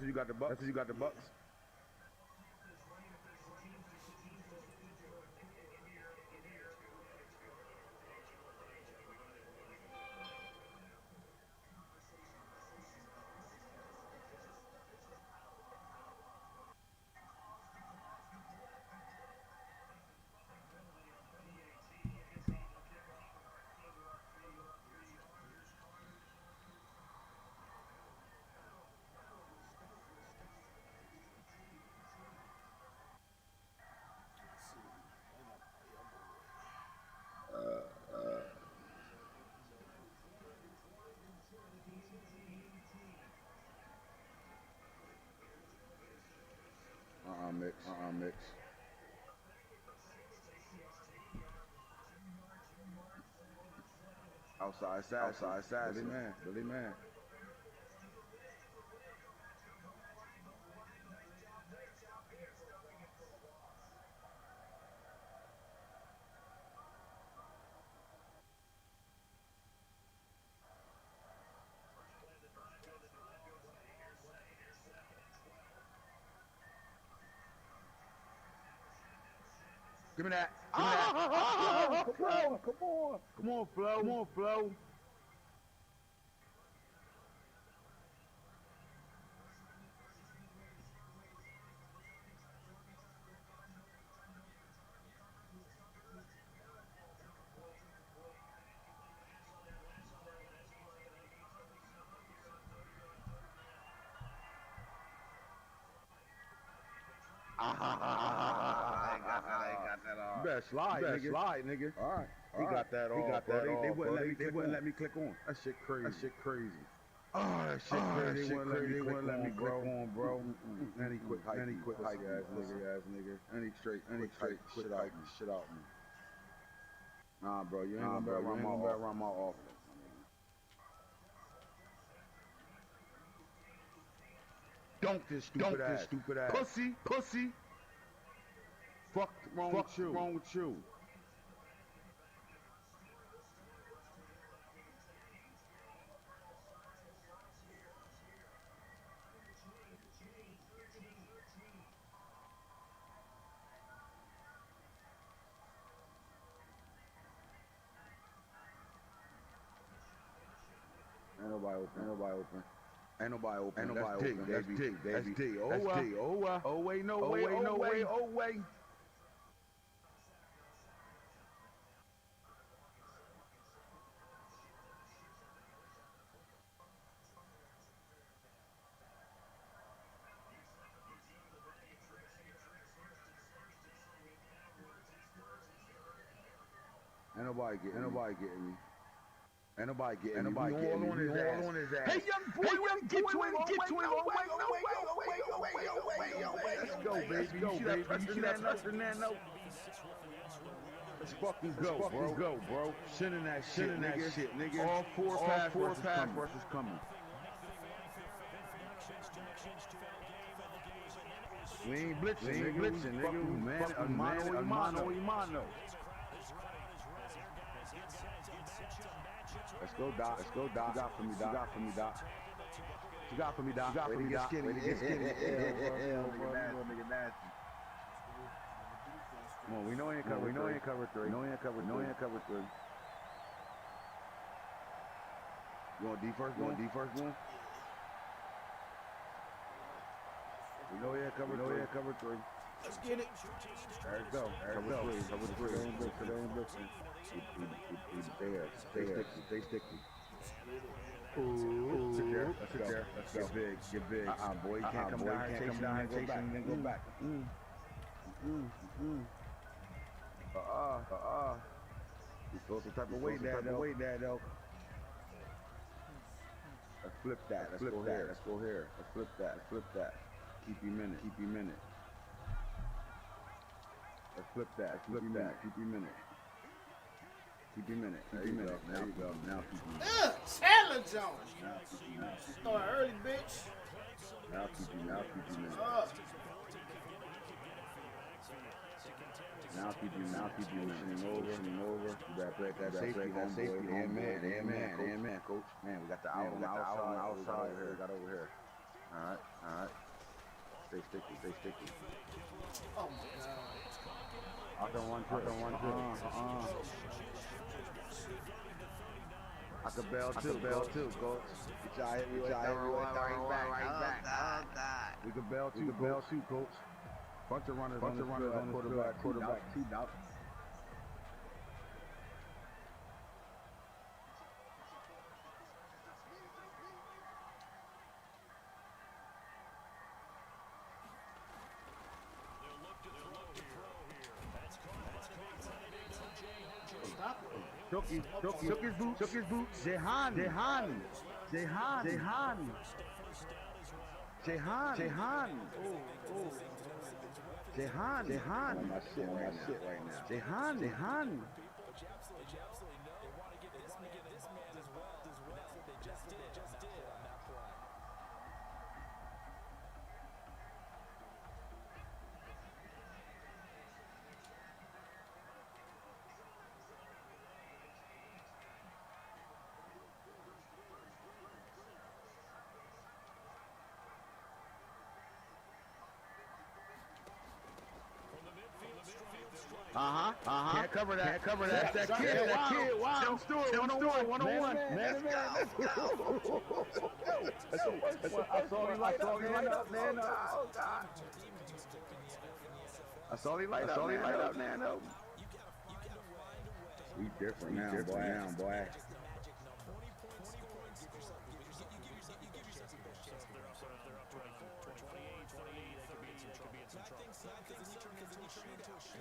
who you got the Bucs. That's who you got the Bucs. Mix. Outside side. Billy man. Give me that. Come on, Flo. I ain't got that all. You better slide, nigga. All right. He got that all. They wouldn't let me click on. That shit crazy. Oh, that shit crazy. They wouldn't let me click on, bro. Any quick hike ass nigga. Any straight shit out me. Nah, bro, you ain't gonna run my offense. Dunk this stupid ass. Pussy. Fuck wrong with you. Ain't nobody open. That's D. Oh, wait, no way. Ain't nobody getting me. All on his ass. Hey, young boy, get to him. Let's go, baby. You see that note? Let's fucking go, bro. Sending that shit, nigga. All four pass rushes coming. We ain't blitzing, nigga. We mano. Let's go, Doc. You got for me, Doc. Ready to get skinny. Nigga nasty. Come on, we know he ain't cover three. You want D first one? We know he ain't cover three. Let's get it. There it go. Cover three. They ain't blitzing. Stay sticky. Ooh. Sit there. Let's go. Get big. Boy, you can't come down here and then go back. You feel some type of weight there, though. Let's flip that. Let's go here. Let's flip that. Keep you minute. Let's flip that. Keep you minute. There you go. Now keep you minute. Chandler Jones. Start early, bitch. Now keep you minute. Now keep you minute. Over. You better play that safety, homeboy. And man, coach. Man, we got the outside over here. Alright. Stay sticky. Oh my God. I can one dribble. I could bail too, coach. Y'all hit me with number one right back. Oh, God. We could bail too, coach. Bunch of runners on the quarterback, 2 down. Stop it. Took his boots. Jehan. On my shit right now. Jehan. Can't cover that. That kid. Wow. Tim Stewart, 101. Man. I saw he light up, man. Oh, God. I saw he light up, man. We different now, boy.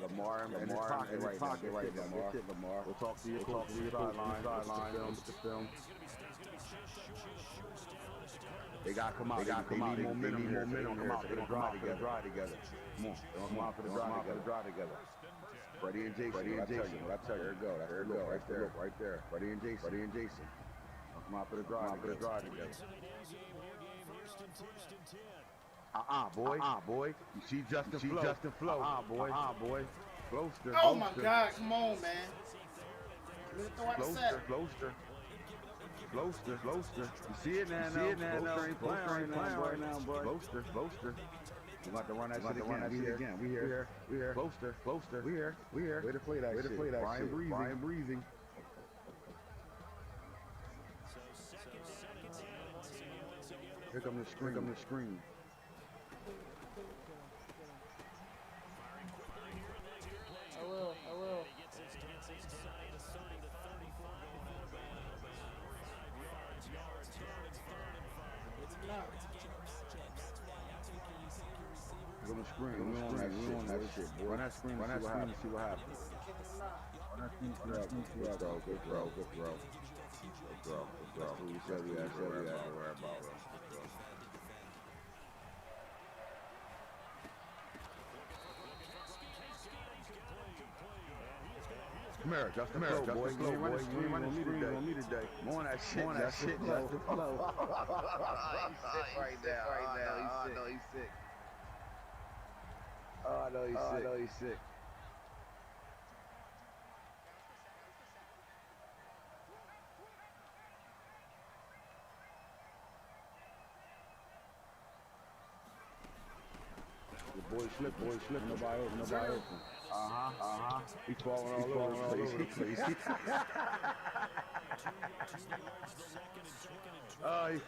Lamar in his pocket right now. Lamar. We'll talk to you. Sideline. With the film. They got to come out. They need momentum here. Come out for the dry together. Come on. Come out for the dry together. Freddie and Jason. What I tell you. There it go. Right there. Freddie and Jason. Come out for the dry together. Boy. You see Justin Flo. Boy. Floster. Oh my God, come on, man. Floster. You see it now. Floster ain't playing right now, boy. Floster. We got to run that shit again. We here. Floster. We here. Way to play that shit. Brian Breezy. Here come the screen. I will. We're gonna screen. We on that shit, boy. Run that screen and see what happens. Good throw. That's what we said we had to worry about. Come here, Justin Flo, boy. You ain't running me today. More on that shit, Justin Flo. He's sick right now. I know he's sick. I know he's sick. The boy slip. Nobody open. He's falling all over the place. He's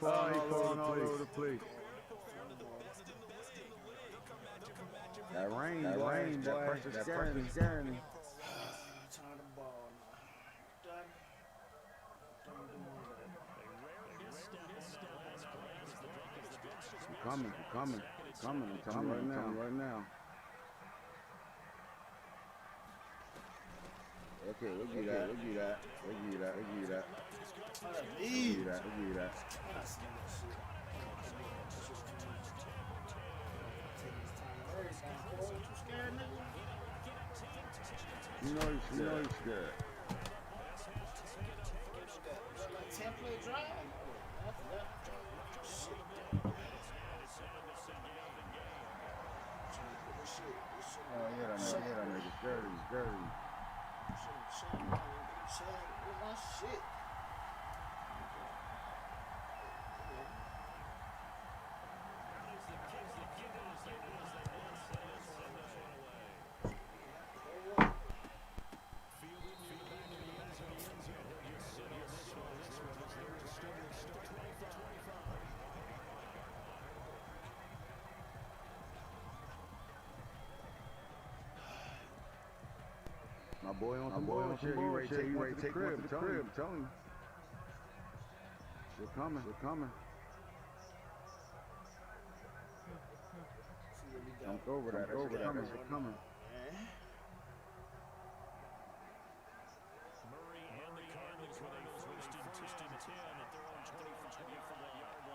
falling all over the place. That rain, boy. That pressure's scaring me. Turn the ball now. Coming. I'm telling you right now. Okay, we'll give you that. We'll give you that. You know he's scared. Template drive? Oh yeah, that nigga dirty. Shit. boy on some bullshit. He ready to take one to the crib. I'm telling you. Shit coming. Don't go over that. Shit coming.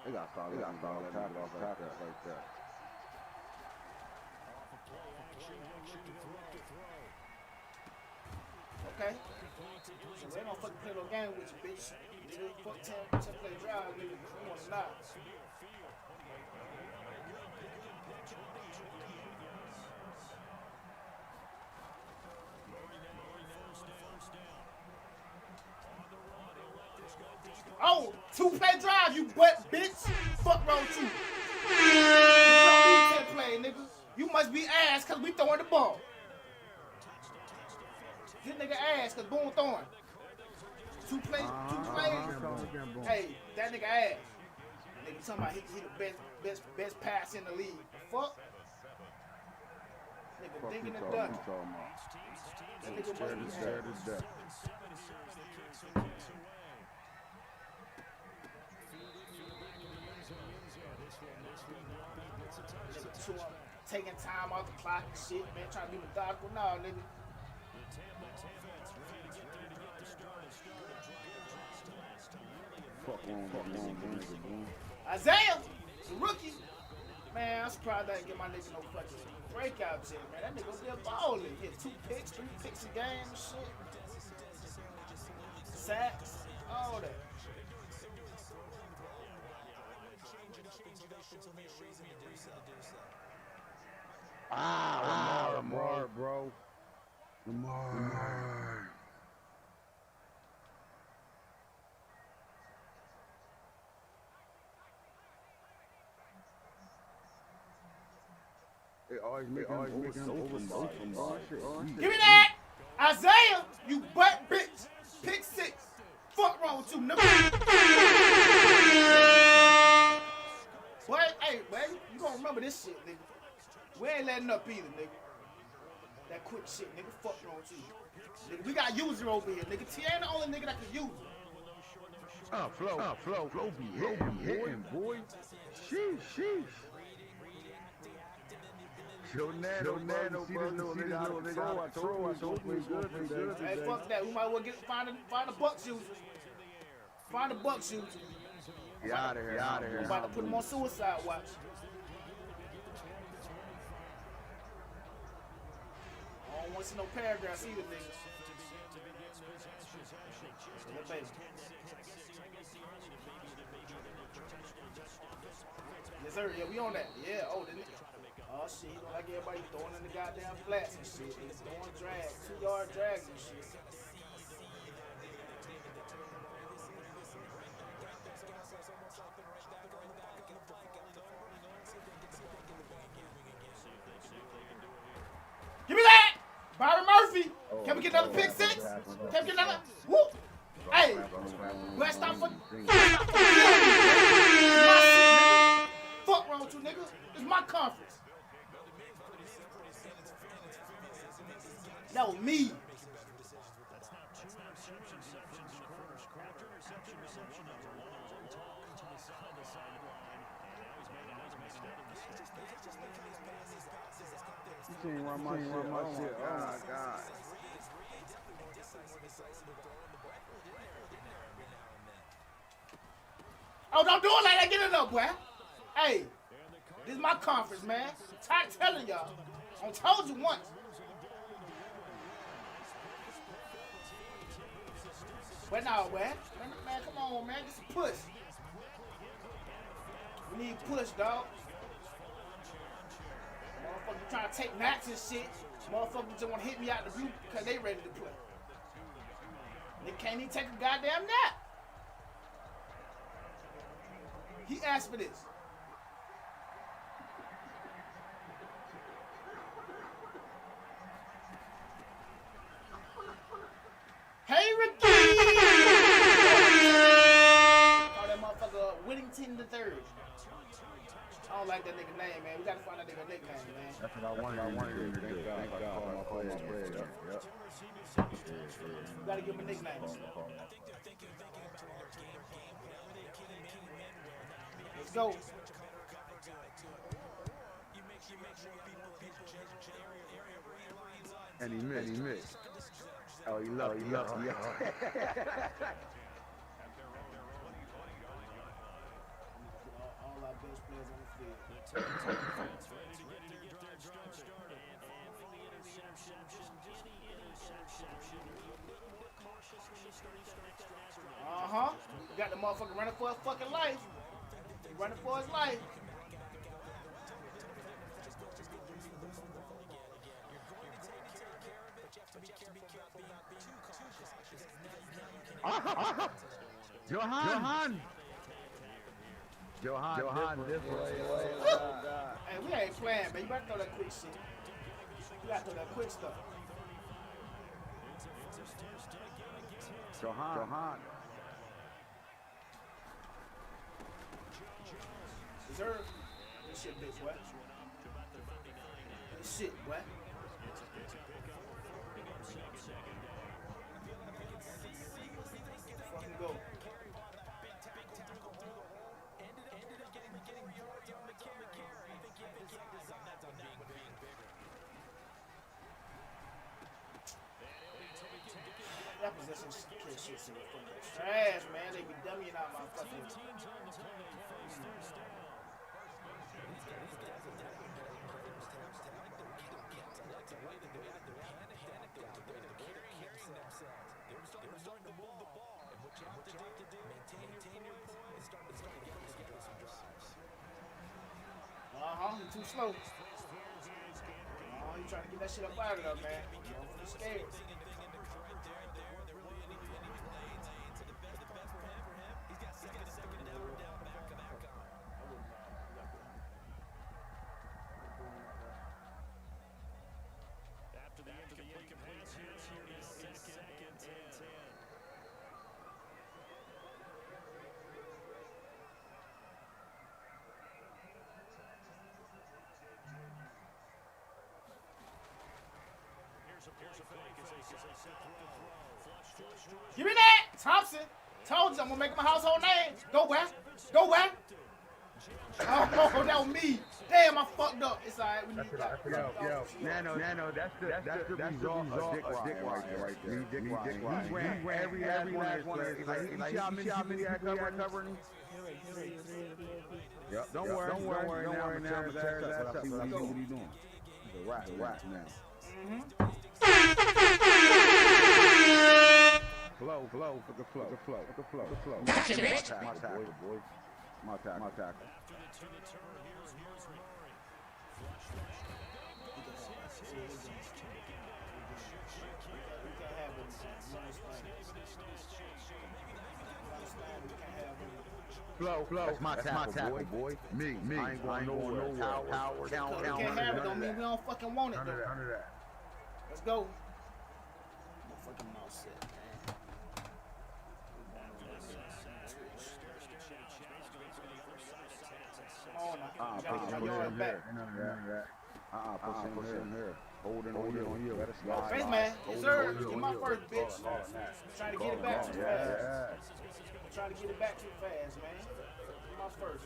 They got foul. Tackle like that. Okay. So they don't fucking play no game with you, bitch. Fuck 10 play drive, nigga. You want to knock. Oh, 2 play drive, you butt bitch. Fuck wrong with you. You don't need 10 play, nigga. You must be ass cause we throwing the ball. This nigga ass cause Boone throwing. 2 plays. Hey, that nigga ass. Nigga talking about he the best pass in the league. Fuck. Nigga thinking and done. That nigga must be ass. Taking time off the clock and shit, man. Trying to be methodical. No, nigga. Isaiah, the rookie. Man, I'm surprised I didn't get my nigga no fucking breakout yet, man. That nigga still balling. Hit 2 picks, 3 picks a game and shit. Sacks, all that. Lamar, bro. Lamar. They always make him open. Give me that! Isaiah, you butt bitch. Pick 6. Fuck wrong with you, nigga. Boy, hey, boy, you gonna remember this shit, nigga. We ain't letting up either, nigga. That quick shit, nigga. Fuck wrong with you. Nigga, we got user over here, nigga. T ain't the only nigga that can use it. Flow be hitting, boy. Sheesh. Yo, Nano, see this little nigga. I told you, good. Hey, fuck that. We might as well find the Bucs user. Find the Bucs user. Get out of here. I'm about to put him on suicide watch. I don't want to see no paragraphs either, nigga. Yes, sir. Yeah, we on that. Yeah. Oh, the nigga. Oh, shit. He don't like everybody throwing in the goddamn flats and shit. He's throwing drags. 2-yard drags and shit. Give me that! Byron Murphy! Can we get another pick 6? Can we get another? Whoop! Hey! Let's stop for. Fuck wrong with you, nigga. It's my conference. That was me. You can't run my shit. Oh my God. Oh, don't do it like that. Get it up, boy. Hey, this is my conference, man. I'm tired of telling y'all. I told you once. But now, man, come on, man. Get some push. We need push, dog. Motherfuckers trying to take max and shit. Motherfuckers just want to hit me out the blue because they ready to play. They can't even take a goddamn nap. He asked for this. Hey, Ricky! Call that motherfucker Whittington the Third. I don't like that nigga name, man. We gotta find that nigga nickname, man. That's what I wanted to do. Thank God. Yep. gotta give him a nickname. Let's go. And he missed. Oh, he lucky. All our best players on the field. You got the motherfucker running for his fucking life. He running for his life. Johan, this way. Hey, we ain't playing, man. You better throw that quick shit. You gotta throw that quick stuff. Johan. Reserve. This shit big, what? This shit, what? Fucking go. That possession shit's in the fucking trash, man. They be dummying out my fucking. You're too slow. You trying to get that shit up out of there, man. You're scared. Give me that! Thompson! Told you I'm gonna make my household name. Go where? Go where? Oh, that was me. Damn, I fucked up. It's alright. We need that. Yo, Nano, that's the result of Dick Ryan right there. Dick Ryan. He ran every last one of his. Like, you see how many had covering him? Yep. Don't worry. Now I'm tear his ass up. I see what he's doing. He's a rat now. Flow. My tackle, boys. My tackle. Flow. That's my tackle, boy. Me. I ain't going nowhere. Power. Count. We can't have it. Don't mean we don't fucking want it. None of that. Let's go. My fucking mouse set, man. Come on now. You gotta get your yard back. None of that. Push him here. Holding on you. Let us slide. Face man. Yes, sir. Get my first, bitch. Trying to get it back too fast. Trying to get it back too fast, man. Get my first.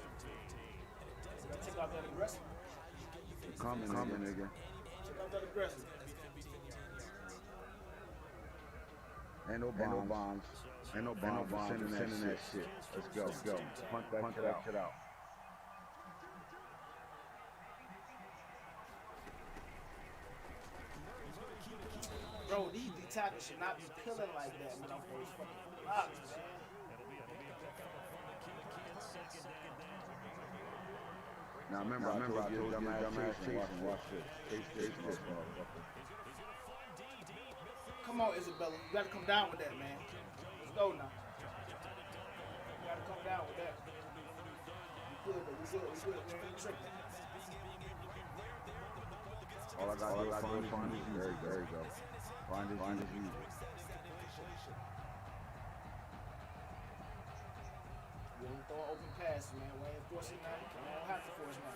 Take off that aggressive. Coming, nigga. Take off that aggressive. Ain't no bombs. Sending that shit. Let's go. Punt that shit out. Bro, these tackles should not be peeling like that when I'm first fucking blocks, man. Now remember, I told you dumbass chasing. Watch this. Chase this motherfucker. Come on, Isabella. You gotta come down with that, man. Let's go now. You gotta come down with that. We good. We ain't tripping. All I gotta do is find his user. There you go. Find his user. We don't throw an open pass, man. We ain't forcing that. We don't have to force that.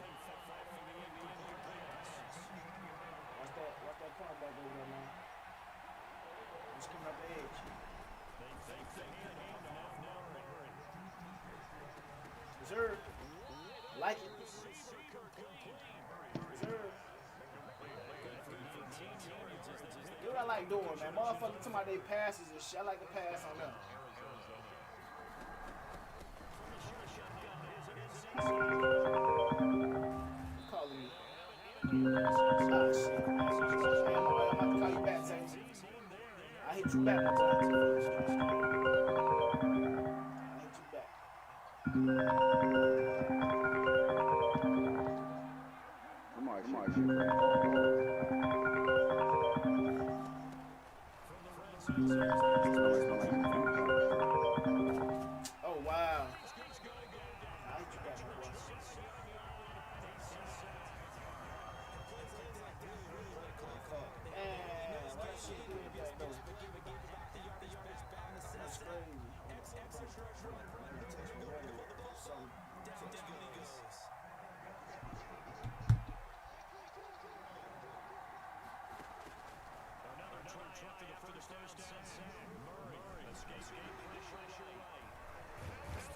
Watch that cornerback over there, man. Just coming up the edge. Reserve. Like it. Reserve. Do what I like doing, man. Motherfuckers to my day passes and shit. I like to pass on them. Calling me. Ah, shit. I'm about to call you back, Saints. I hit you back, my boy. I hit you back. Come on, shit. Oh, wow. I hit you back, my boy. And what shit did that, though? That's crazy.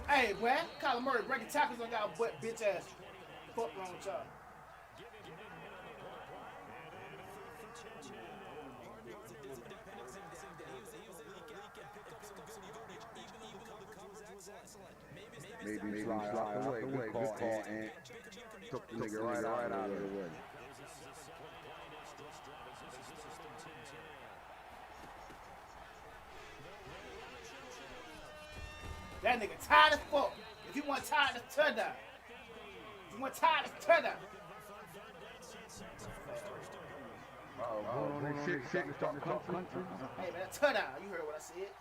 Hey, boy, Kyler Murray breaking tackles on y'all butt bitch ass. Fuck wrong with y'all. Maybe slide out the way. Good call, and took the nigga right out of the way. That nigga tired as fuck. If you want tired as touchdown. If you want tired as touchdown. Going on this shit, starting to talk country. Hey, man, touchdown. You heard what I said.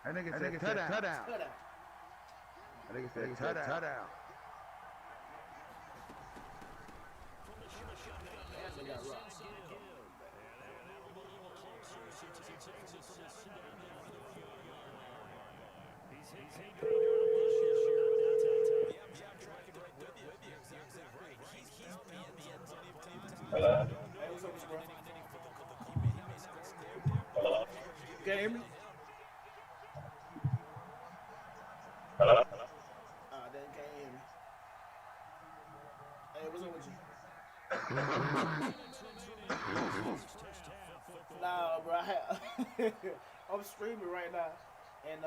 That nigga said touchdown. Touchdown. That nigga said touchdown. That nigga got rocked. Hello? Hey, what's up, bro? Hello? You can hear me? Hello? They can't hear me. Hey, what's up with you? Nah, bro. I'm streaming right now, and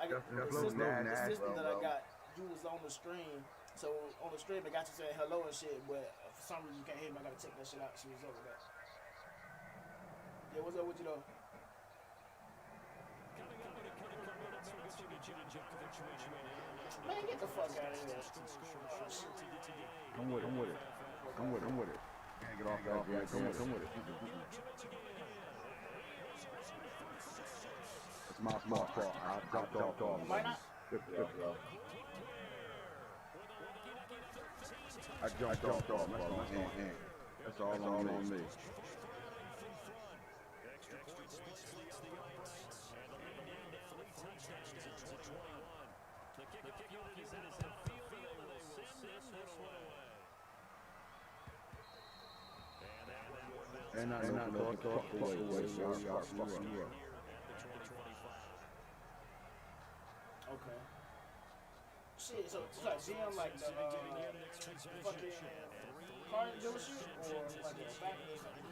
I got the system that I got. You was on the stream, so on the stream I got you saying hello and shit, but for some reason you can't hear me. I gotta check that shit out. See what's up with that. Yeah, what's up with you though? Man, get the fuck out of here. Come with it. Can't get off that. Come with it. It's my fault. I dropped off. Why not? I jumped off. That's all on me. And I know the talk away. Okay. Shit, so it's like GM like the fucking car dealership or like a factory or something?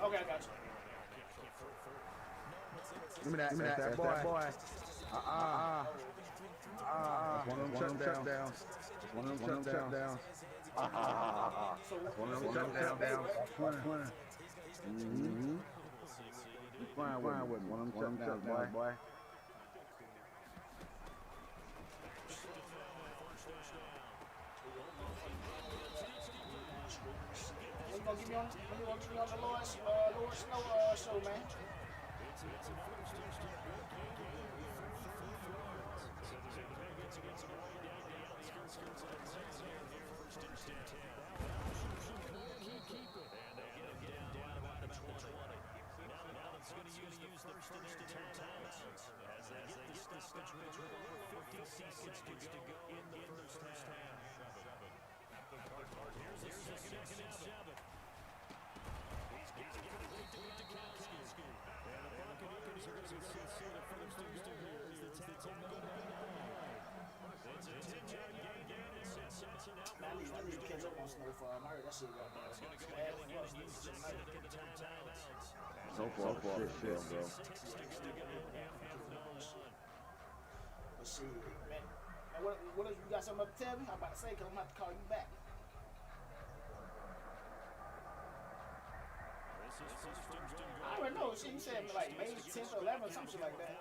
Okay, I got you. Give me that boy. One of them shutdowns. One of them shutdowns. One of them shutdowns. You fine with me. One of them shutdowns, boy. When you gonna get me on the Lord Snow show, man? I need to catch up on Snowfall. I heard that shit got bad. So far, shit, bro. But shit, man. And what else you got something up to tell me? I'm about to say, because I'm about to call you back. I already know. Shit, you said like May 10th or 11th, some shit like that.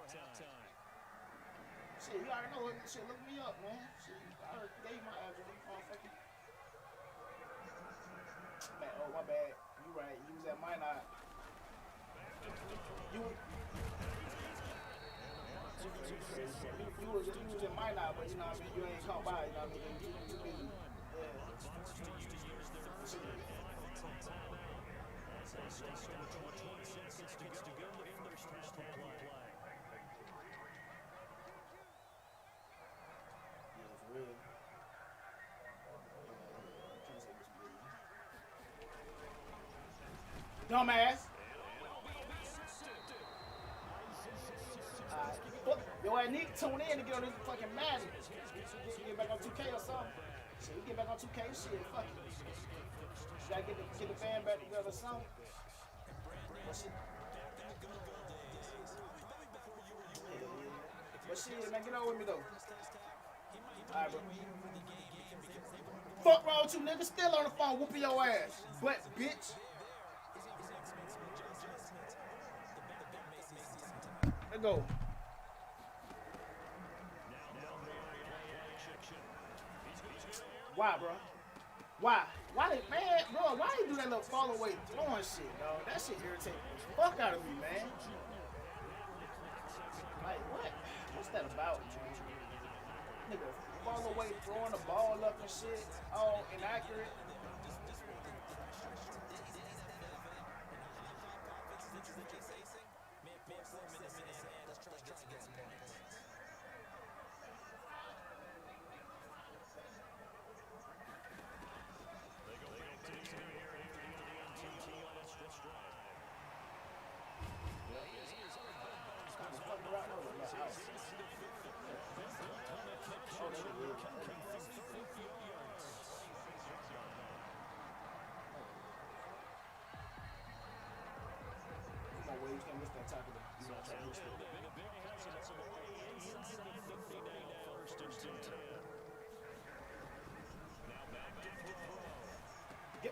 Shit, you already know. Shit, look me up, man. Shit, I already gave you my address. Motherfucker. Man, oh, my bad. You right. You was at Minot. You was in Minot, but you know what I mean? You ain't come by, you know what I mean? You busy. Yeah. Dumbass. Yo, I need to tune in to get on this fucking Madden. Get back on 2K or something. Shit, we get back on 2K, shit, fuck it. Gotta get the band back together or something. But shit, man, get on with me though. Alright, bro. Fuck wrong with you niggas, still on the phone whooping your ass. Butt bitch. Let's go. Why, bro? Why? Why, man, bro? Why you do that little fall away throwing shit, dog? That shit irritates the fuck out of me, man. Like, what? What's that about, man? Nigga, fall away throwing the ball up and shit, all inaccurate.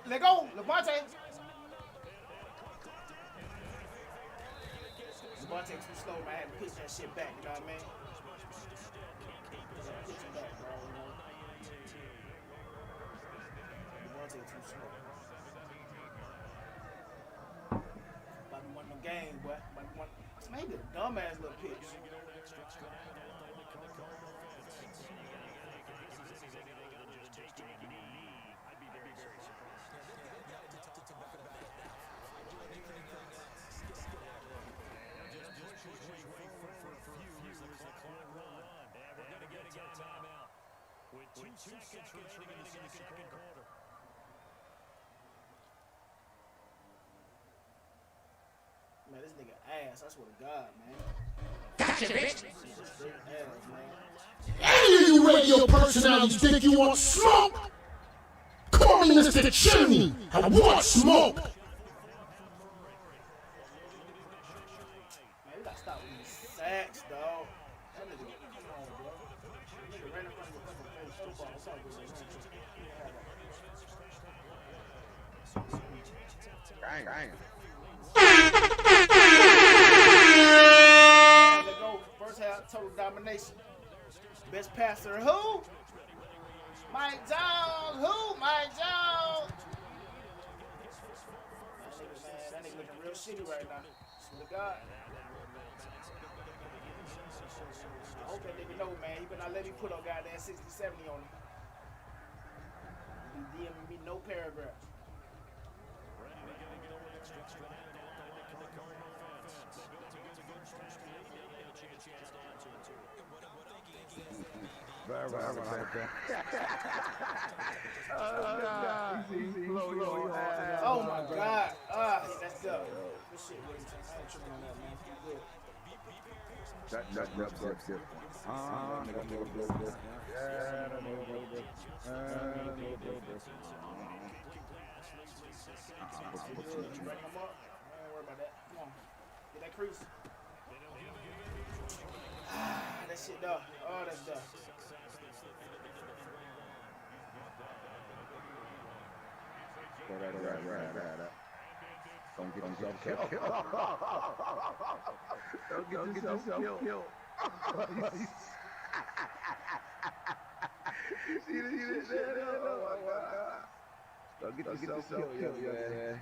Let go, Levante. Levante too slow, man. I had to push that shit back, you know what I mean? Push it back, bro, you know? Levante too slow. About to win the game, boy. Maybe a dumbass little pitch. With 2 seconds remaining in the second quarter. Man, this nigga ass, I swear to God, man. Gotcha, bitch! Ass, man. Any of you radio personalities think you want smoke? Call me Mr. Chimney. I want smoke. Man, we gotta stop with these sacks, dog. That nigga, come on, bro. That nigga ran in front of your fucking face. Football, what's up with that? Dang. Let's go. First half, total domination. Best passer, who? Mike Jones. Who? Mike Jones. That nigga looking real shitty right now. Swear to God. I hope that nigga know, man. He better not let me put on goddamn 60, 70 on him. He DMing me no paragraphs. Oh my God. That's up. This shit waiting. I ain't tripping on that, man. You good. That different. Nigga feel different. Yeah, that nigga feel different. Bring them up. Don't worry about that. Come on. Get that crease. That shit done. Oh, that's done. Right. Don't get yourself killed. Don't get yourself killed. See this shit? Oh my God. Don't get yourself killed, man.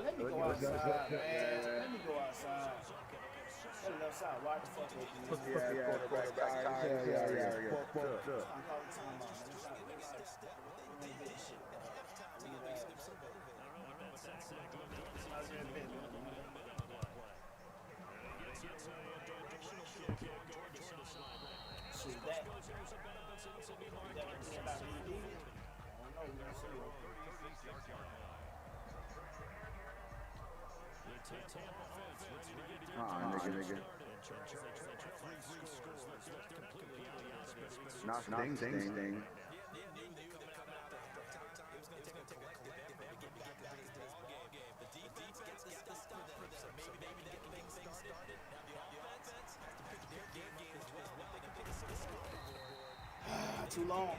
Let me go outside, man. Let me go outside. That left side, why the fuck open? Quarterback tired. Fucked up. Nigga. Not sting. Too long.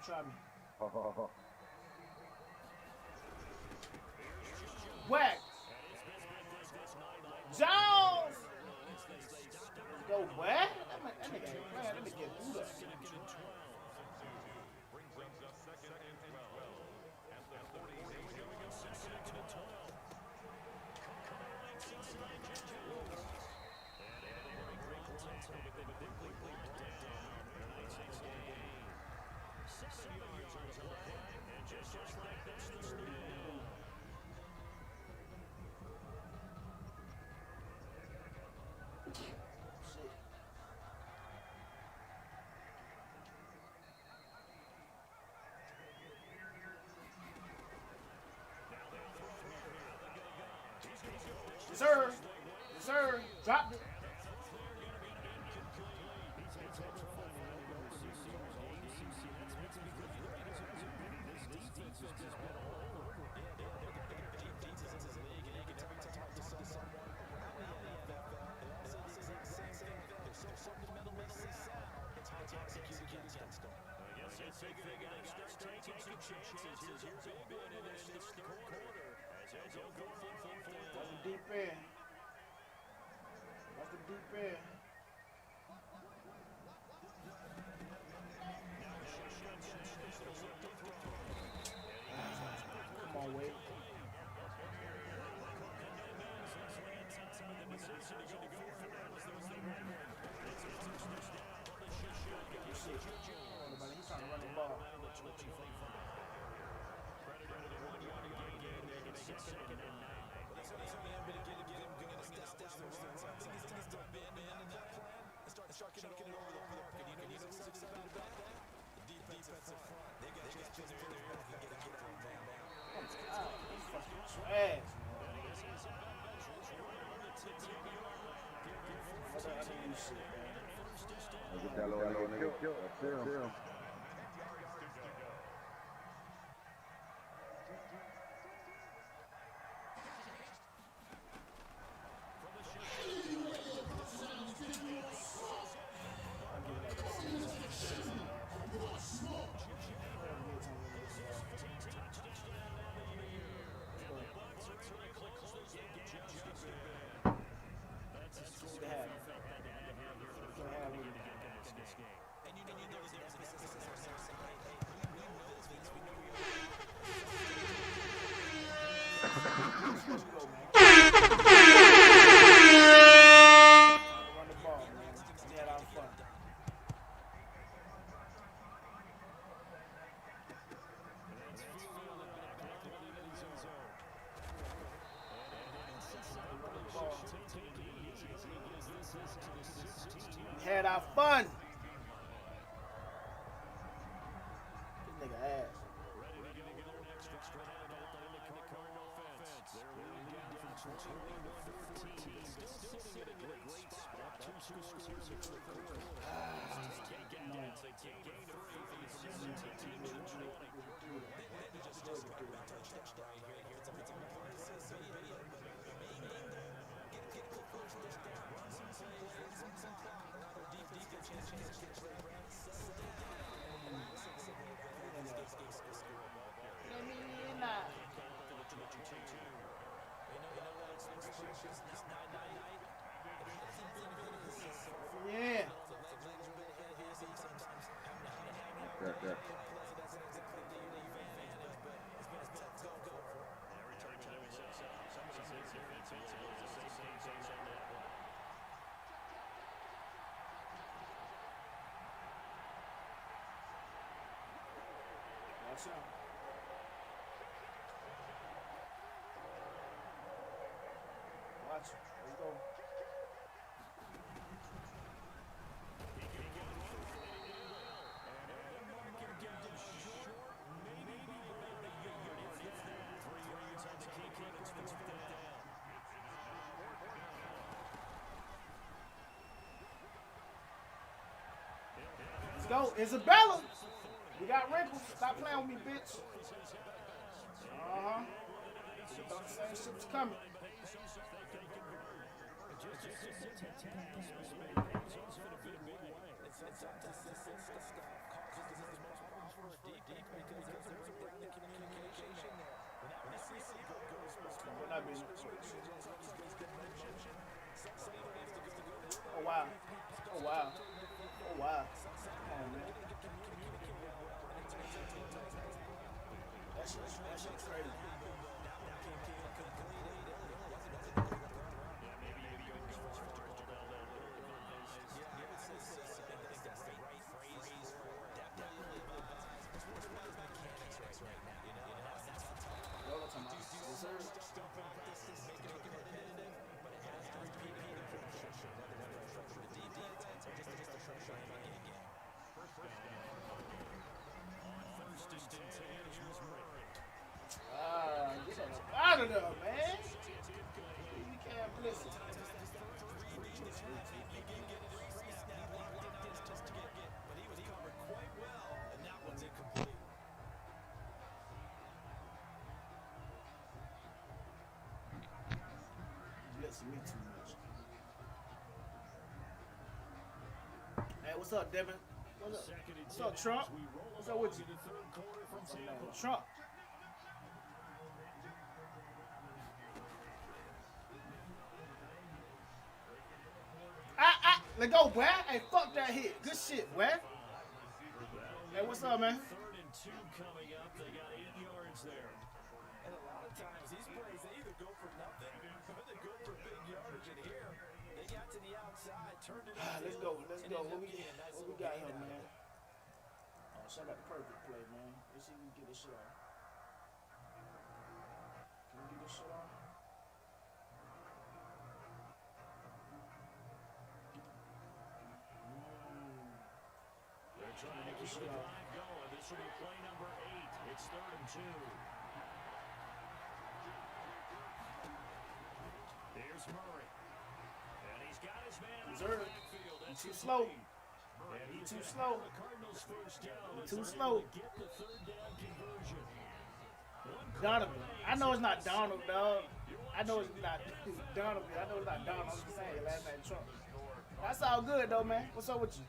Try me. Whack. Jones. Go whack. That nigga get booed up. Yes, sir. Dropped it. Deep in. That's the deep end. Come on, Wade. He's trying to run the ball. Get that little nigga killed. That's him. Run the ball, man. We had our fun. We had our fun. This nigga ass. Yeah. Yeah. Watch out. Watch it. There you go. Let's go. Isabella. We got wrinkles. Stop playing with me, bitch. Uh-huh. You thought the same shit was coming. Oh, wow. Oh, wow. Oh, wow. Come on, man. That shit's crazy. Get out of there, man. You can't listen. Listen me too much. Hey, what's up, Devin? What's up, Trump? What's up with you? Trump. Let go, boy. Hey, fuck that hit. Good shit, boy. Hey, what's up, man? 3rd and 2 coming up. They got 8 yards there. And a lot of times these plays, they either go for nothing or they go for big yardage. And here, they got to the outside, turned it up. Let's go. What we got here, man? Oh, so I got the perfect play, man. Let's see if we can get this shit off. Can we get this shit off? They're trying to keep the drive going. This will be play number 8. It's 3rd and 2. Here's Murray. And he's got his man on the backfield. That's Too slow. And He's he's too gonna slow. have the Cardinals first down. Too They're slow. able to get the 3rd down conversion. Donovan. I know it's not Donald, dog. I know it's not Donovan. I know it's not Donald. I'm just saying last name Trump. That's all good though, man. What's up with you?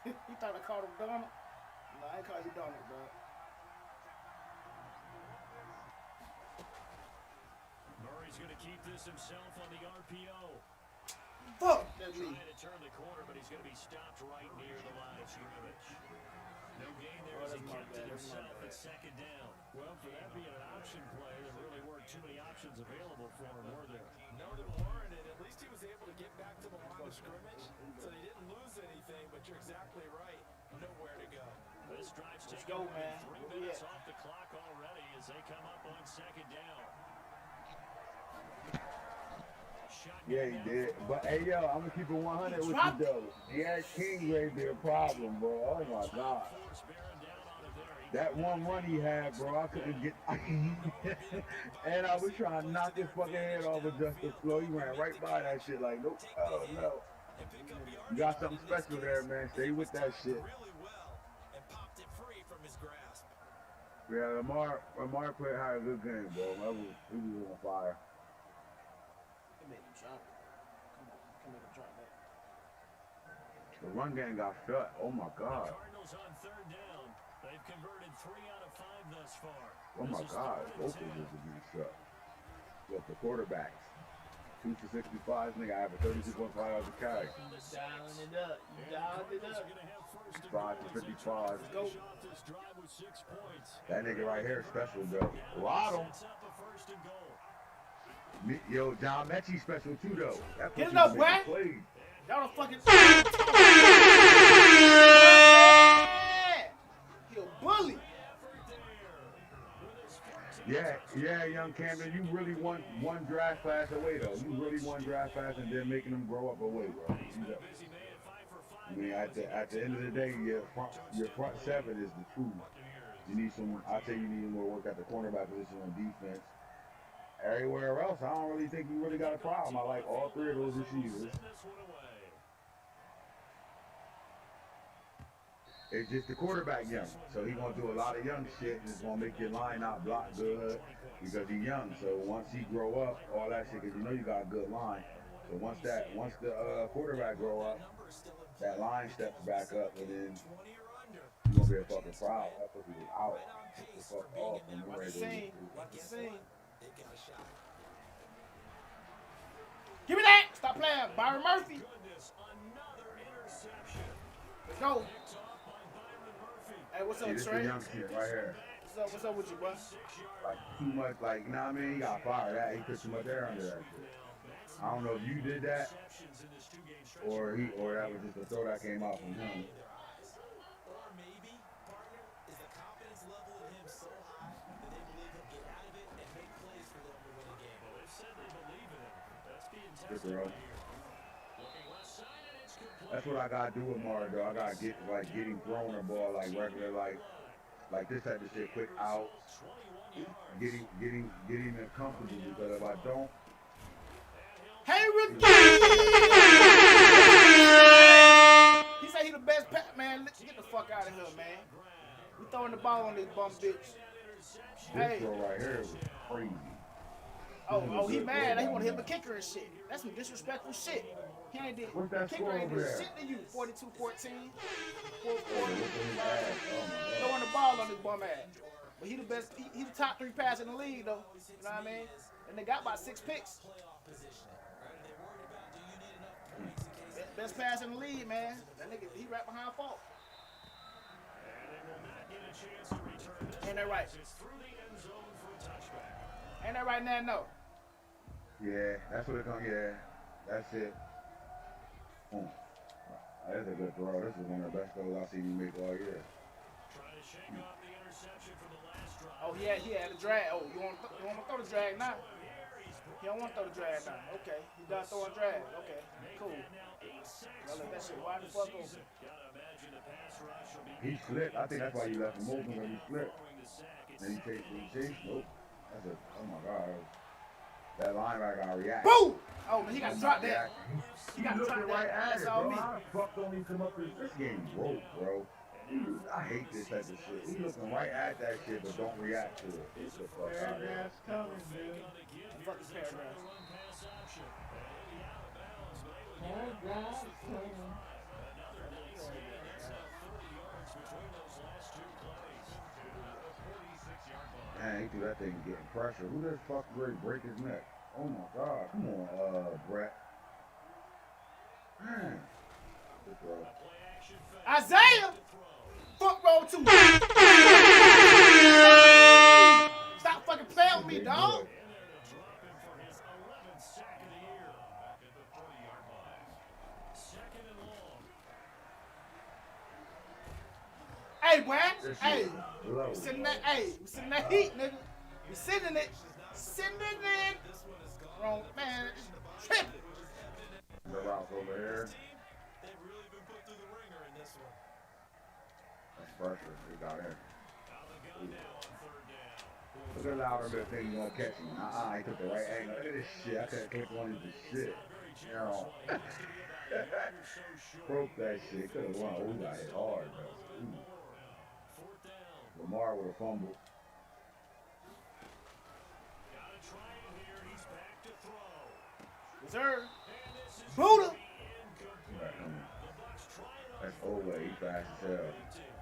You thought I called him Donald? No, I ain't call you Donald, bro. Murray's going to keep this himself on the RPO. Fuck that me. Trying to turn the corner, but he's going to be stopped right near the line of scrimmage. No gain there as he kept it himself at 7 Well, for that being an option play, there really weren't too many options available for him, were there? No, there weren't, and at least he was able to get back to the line of scrimmage, so they didn't lose anything, but you're exactly right. Nowhere to go. This drive's Let's taken go, away man. 3 minutes off the clock already as they come up on second down. Yeah, he did. But hey, yo, I'm gonna keep it 100 with you though. Derek King may be a problem, bro. Oh my God. That one run he had, bro, I couldn't get. And I was trying to knock his fucking head off of Justin Flow. He ran right by that shit like, nope, oh no. You got something special there, man. Stay with that shit. Really well, and popped it free from his grasp. Yeah, Lamar played had a good game, bro. He was on fire. He made him drop it. Come on, drop that. The run game got shut. Oh my God. Cardinals on third down. They've converted 3 out of 5 thus far. Oh my God. Both of them are getting shut. Look, the quarterbacks. 2 for 65, nigga. I have a 36.5 yards of carry. Dialing it up. You dialed it up. 5 for 55. Go. That nigga right here is special, bro. Waddle. Yo, John Mechie special too, though. That Get it up, Brad. Y'all don't fucking. He a bully. Yeah, young Camden, you really one draft class away, though. You really one draft class and then making them grow up away, bro. I mean, at the end of the day, your front seven is the truth. You need some. I tell you, need more work at the cornerback position on defense. Everywhere else, I don't really think you really got a problem. I like all 3 of those receivers. It's just the quarterback young, so he gonna do a lot of young shit, and it's gonna make your line not block good because he's young. So once he grow up, all that shit, because you know you got a good line. So once the quarterback grow up, that line steps back up, and then you're gonna be a fucking problem. That's what he was out. Get the fuck off and we're ready to Give me that. Stop playing. Byron Murphy. Let's go. Hey, what's up, this Trey? the young shit right here. What's up with you, bro? Like too much, like, you know what I mean? He got fired. That he put too much air under that shit. I don't know if you did that, or that was just a throw that came out from him. Or maybe, partner, is the confidence level in him so high that they believe he'll get out of it and make plays for them to win a game. Well, they've said they believe in him. That's being Good tested throw. right here. Looking left side, and it's complete. That's what I gotta do with Mario, though. I gotta get getting thrown the ball like regular, like this type of shit, quick out, getting it comfortable, because if I don't, Hey, Rick. He said he the best man. Get the fuck out of here, man. We throwing the ball on this bum bitch. this throw right here was crazy. Oh, he mad. He want to hit the kicker and shit. That's some disrespectful shit. He ain't did. What's that Kicker score ain't over did there? shit to you. 42-14. 4-40. Throwing the ball on this bum ass. But he the best. He the top 3 passer in the league, though. You know what I mean? And they got about 6 picks. Best pass in the league, man. That nigga, he right behind fault. Ain't that right? Ain't that right now? No. Yeah, that's what it comes. Yeah, that's it. That's a good throw. This is one of the best throws I've seen you make all year. Oh, he had a drag. Oh, you want to throw the drag now? He don't want to throw the drag now. Okay, he done throwing drag. Okay, cool. Y'all let that shit wide the fuck open. He slipped. I think that's why you left him open, because he slipped. Then he chased. Nope. Oh my God. That linebacker got to react. Boom! Oh, he got to drop that. He got to drop that. Right at it, bro. How the fuck don't he come up with this game broke, bro? I hate this type of shit. He looking right at that shit, but don't react to it. Get the fuck out of here. Coming, dude. Fuck this paragraph. Man, he threw that thing getting pressure. Who this fuck really break his neck? Oh my God. Come on, Brett. Man. Good throw. Isaiah! Fuck roll 2. Hey, boy. This Hey. shit low. We sitting that. Hey, we sitting that heat, nigga. We sitting it. Sitting it. Wrong, man. Tripping. The routes over here. They've really been put through the ringer in this one. That's pressure. He got in. Look at Louder bit thing you want to catch him. I took the right angle. Look at this shit. I couldn't click one of this shit. You know. Broke that shit. Could have won. Oh, got hit hard, though. Lamar with a fumble. Yes, sir. Buddha. That's Ola. He's fast as hell.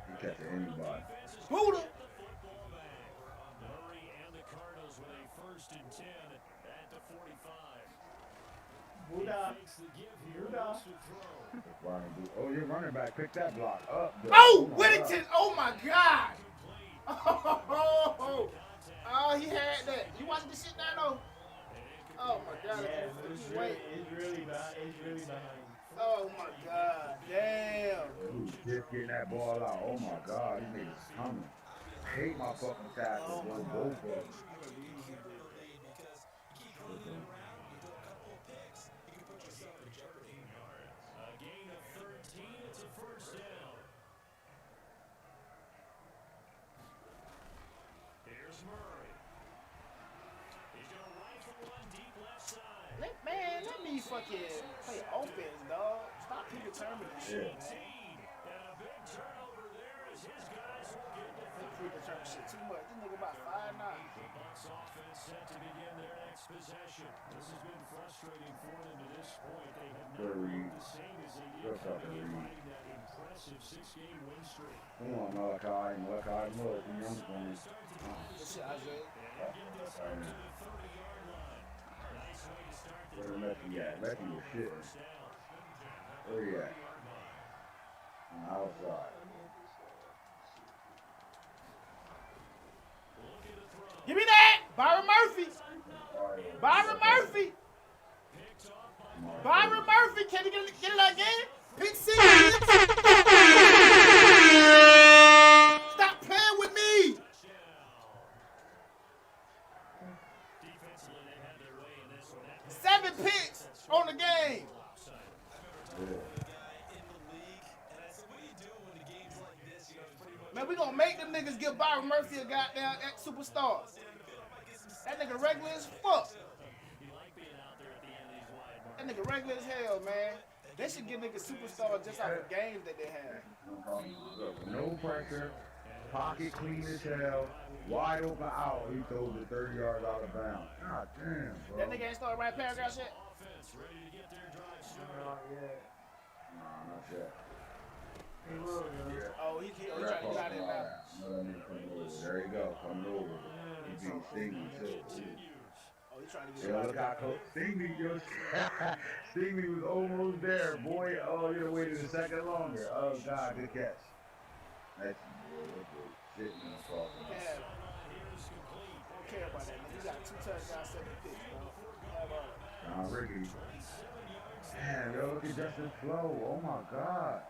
He catching anybody. Buddha. Buddha. Buddha. Oh, your running back picked that block up. Oh, Whittington. Oh, my God. Oh, he had that. You watching this shit now, though? Oh, my God. It's really behind. Oh, my God. Damn. Just getting that ball out. Oh, my God. These niggas coming. I hate my fucking tackles. Both of them. Man, let me fucking play offense, dog. Stop predetermining shit, man. Predetermined shit too much. This nigga about 5'9". Bucs offense set to begin their next possession. This has been frustrating for them to this point. They have not looked the same as they did coming in, riding that impressive 6-game win streak. Come on, Malachi. Malachi, look. You young for me. This shit, Isaiah. Where the Messi at? Messi was shitting. Where he at? On the outside. Give me that! Byron Murphy! Byron Murphy! Byron Murphy! Can you get it again? Pick six! Stop playing with me! Seven picks on the game. Man, we gonna make them niggas give Byron Murphy a goddamn superstar. That nigga regular as fuck. That nigga regular as hell, man. They should give niggas superstars just off the games that they have. No pressure. Pocket clean as hell. Wide open out. He throws it 30 yards out of bounds. God damn, bro. That nigga ain't started writing paragraphs yet? Not yet. Oh, he trying to get out of here now. There you go. Come over. He beat Stingy too. Oh, he trying to get Yeah, out of look here. how close. Stingy was almost there, boy. Oh, you waited a second longer. Oh, God, good catch. That's shit in the cross. Yeah. Don't care about that, man. You got 2 touchdowns, 7 picks, bro. Nah, Ricky. Damn, yo, look at Justin Flo. Oh, my God.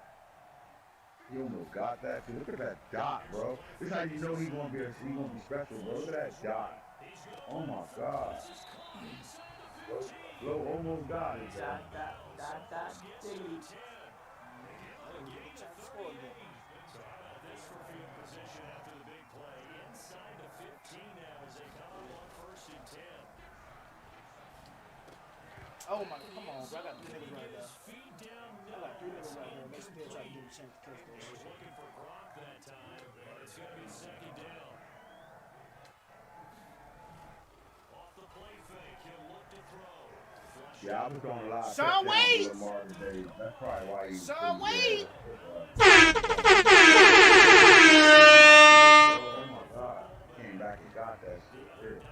He almost got that, too. Look at that dot, bro. This is how you know he's gonna be special, bro. Look at that dot. Oh, my God. Flo almost got it, bro. Oh my, come on, bro. I got 3 niggas right there. I got 3 niggas right there. They still try to give me a chance to catch that shit. Looking for Gronk that time, but it's going to be second down. Off the play fake, he'll look to throw. Yeah, I was going a lot. Sean Wade! That's probably why he. Sean Wade! Oh my God! Came back and got that shit.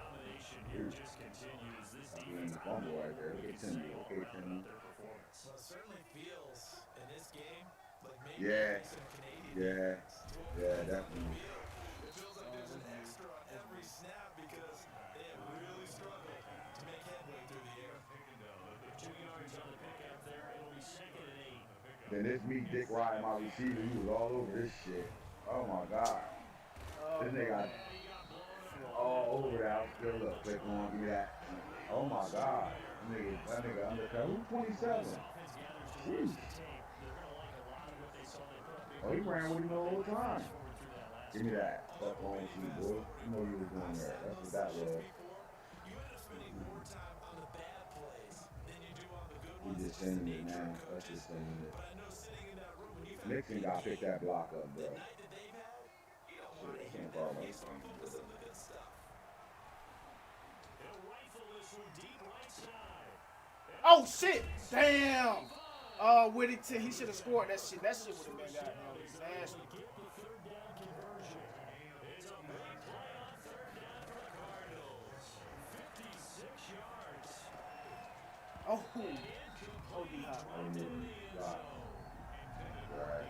Just continues this Being the fumble right there. Look at Timmy. Okay, Timmy. Well, it certainly feels in this game like maybe Yeah. some Canadian Yeah. Yeah, definitely. It feels like there's an extra on every snap because they have really struggled to make headway through the air. 2 yards on the pickup there. It'll be second and 8. Then this me dick riding my receiver. He was all over this shit. Oh my God. Oh, This nigga got all over that. Still look, click on, give me that. Oh my God. That nigga undercut. Who's 27? Jeez. Oh, he ran with him the whole time. Give me that. Fuck on with you, boy. You know you was doing there. That's what that was. We just sending it, man. That's just sending it. Nixon got to pick that block up, bro. Shit, can't call no Oh shit! Damn! Whittington, he should have scored that shit. That shit would have been goddamn nasty. Oh, D-Hop. Right.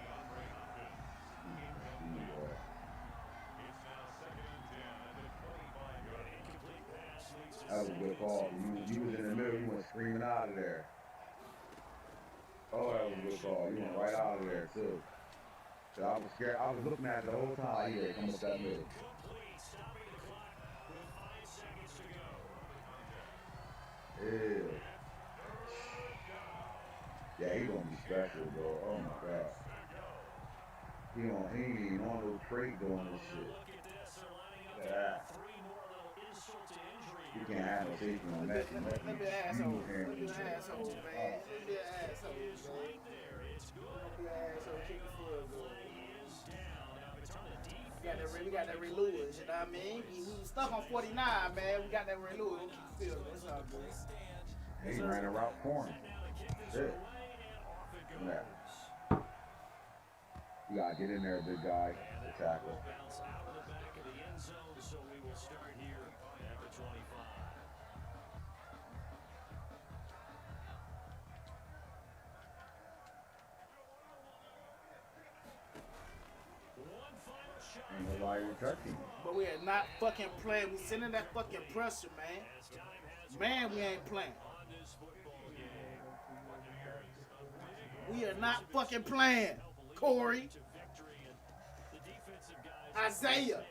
That was a good call. You was in the middle. You went screaming out of there. Oh, that was a good call. You went right out of there, too. So I was scared. I was looking at it the whole time. Yeah, come up that middle. Ew. Yeah, he gonna be special, bro. Oh my God. He ain't even on no trade doing this shit. Yeah. You can't have no safety on that. Let me asshole. Let me asshole, man. Let me asshole, man. Let me asshole, kick the field goal. We got that relude, you know what I mean? We stuck on 49, man. We got that relude. We'll keep the field. That's all good. He ran a route for him. Shit. Yeah. You gotta get in there, big guy. The tackle. Ain't nobody touching. But we are not fucking playing. We sending that fucking pressure, man. Man, we ain't playing. We are not fucking playing. Corey. Isaiah.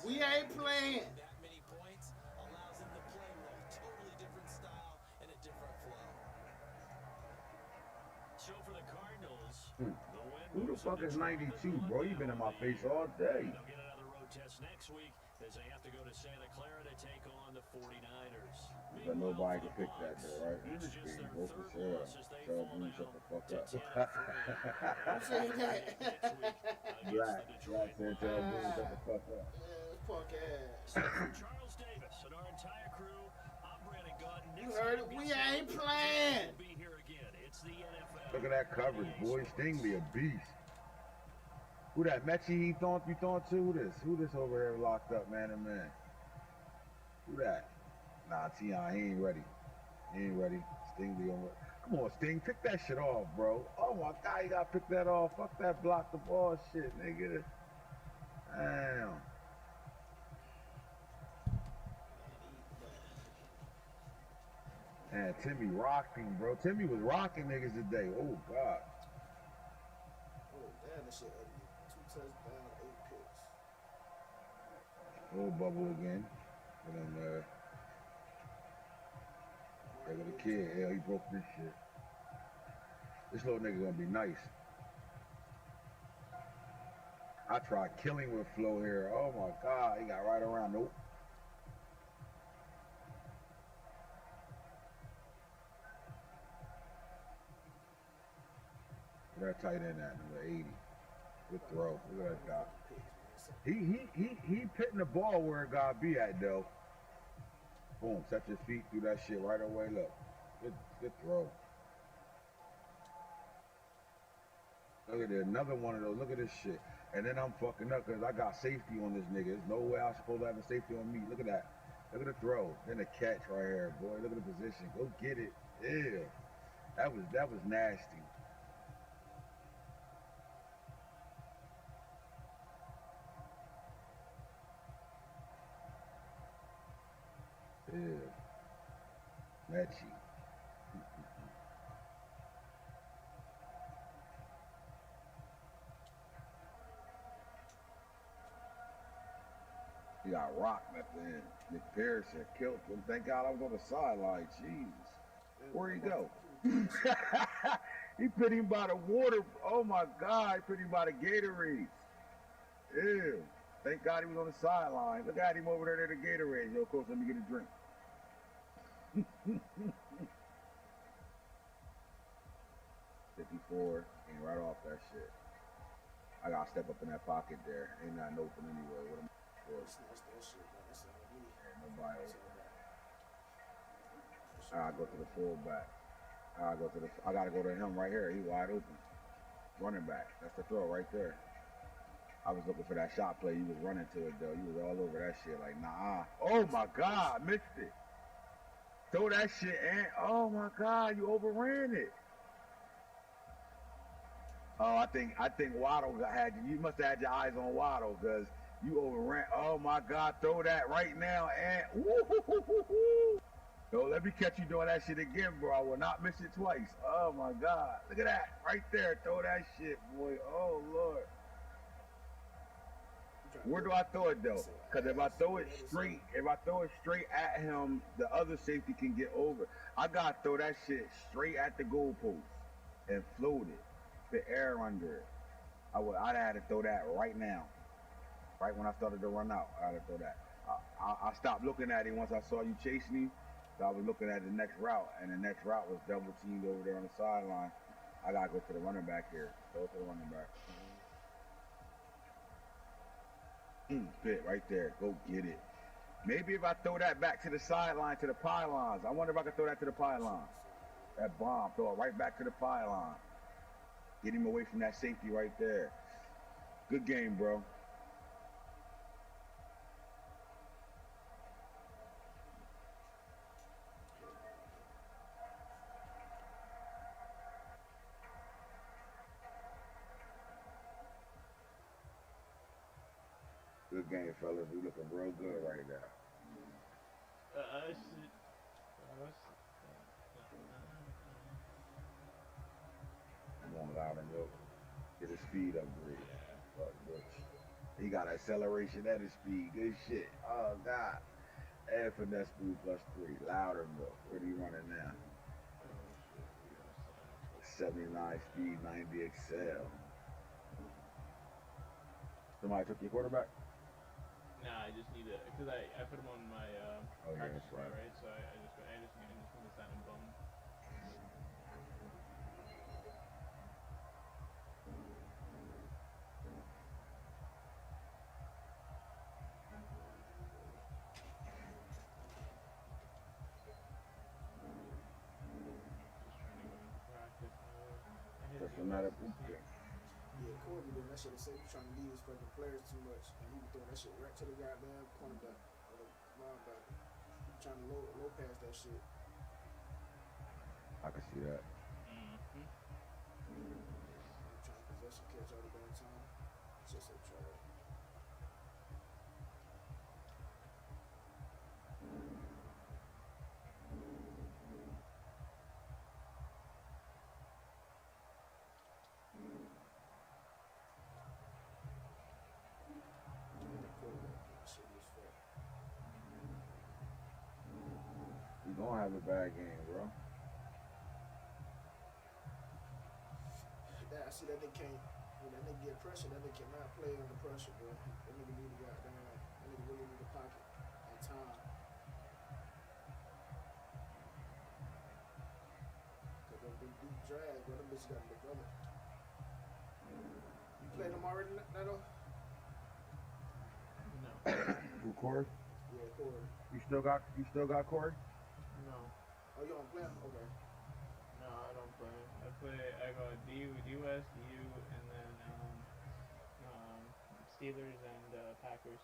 We ain't playing. Who the fuck is 92, bro? You been in my face all day. They'll get another road test next week as they have to go to Santa Clara to take on the 49ers. But nobody can pick that there, right? This is being broke as hell. TheRealBoone, shut the fuck up. I'm saying that. Black said TheRealBoone, shut the fuck up. Fuck ass. Charles Davis and our entire crew, I'm Brandon Gordon. You heard it. We ain't playing. We'll be here again. It's the NFL. Look at that coverage, boy. Stingley, a beast. Who that? Mechie you throwing to? Who this over here locked up, man and man? Who that? Nah, Tion, he ain't ready. He ain't ready. Stingley over. Come on, Sting, pick that shit off, bro. Oh my God, you gotta pick that off. Fuck that block the ball shit, nigga. Damn. Man, Timmy rocking, bro. Timmy was rocking niggas today. Oh God. Oh, damn, this shit ugly. 2 touchdowns, 8 picks. Little bubble again. And then, regular kid, hell, he broke this shit. This little nigga gonna be nice. I tried killing with Flo here. Oh my God, he got right around. Nope. Where that tight end at, number 80. Good throw. Look at that dot. He pitting the ball where it gotta be at though. Boom, set your feet through that shit right away. Look. Good throw. Look at it, another one of those. Look at this shit. And then I'm fucking up because I got safety on this nigga. There's no way I'm supposed to have a safety on me. Look at that. Look at the throw. Then the catch right here, boy. Look at the position. Go get it. Ew. That was nasty. Ew. Mechie. He got rocked at the end. Nick Pearson killed him. Thank God I was on the sideline. Jesus. Where'd he go? He put him by the water. Oh my God. He put him by the Gatorade. Ew. Thank God he was on the sideline. Look at him over there at the Gatorade. Yo, coach, let me get a drink. 54. Came right off that shit. I gotta step up in that pocket there. Ain't nothing open anyway. What am I for? Snatch that shit, man. That's all me. Ain't nobody open. I gotta go to the fullback. I gotta go to him right here. He wide open. Running back. That's the throw right there. I was looking for that shot play. You was running to it though. You was all over that shit like nah. Oh my God, missed it. Throw that shit and oh my God, you overran it. Oh, I think Waddle had you. You must have had your eyes on Waddle because you overran. Oh my God, throw that right now and woo-hoo-hoo-hoo-hoo. Yo, let me catch you doing that shit again, bro. I will not miss it twice. Oh my God, look at that right there. Throw that shit, boy. Oh Lord. Where do I throw it though? Because if I throw it straight at him, the other safety can get over. I gotta throw that shit straight at the goalpost and float it. The air under it. I'd have to throw that right now. Right when I started to run out, I had to throw that. I stopped looking at him once I saw you chasing him. So I was looking at the next route, and the next route was double teamed over there on the sideline. I gotta go to the running back here. Throw it to the running back. Fit right there. Go get it. Maybe if I throw that back to the sideline, to the pylons. I wonder if I can throw that to the pylon. That bomb, throw it right back to the pylon. Get him away from that safety right there. Good game, bro. Good game, fellas. We looking real good right now. I'm on loud and low. Get his speed upgrade. Fuck, Bucs. He got acceleration and his speed. Good shit. Oh, God. And finesse boost +3. Louder milk. Where are you running now? 79 speed, 90 excel. Somebody took your quarterback? Nah, I just need it because I put him on my practice squad, right? So I just need to sign him bum. That's no matter who. Yeah, Corey be doing that shit. Say he's trying to lead his fucking players too much, and he be throwing that shit right to the goddamn cornerback or the linebacker. He trying to low pass that shit. I can see that. He trying to possession catch all the damn time. It's just so trash. You gonna have a bad game, bro. Yeah, I see that nigga can't. When that nigga get pressure, that nigga cannot play under pressure, bro. That nigga need to goddamn. That nigga really need a pocket and time. Cause them big deep drag, bro. Them bitches got to develop. You played them already, Neto? No. Who, Corey? Yeah, Corey. You still got Corey? No. Oh, you don't play him? Okay. No, I don't play. I go DU, DUS, DU, and then Steelers and Packers.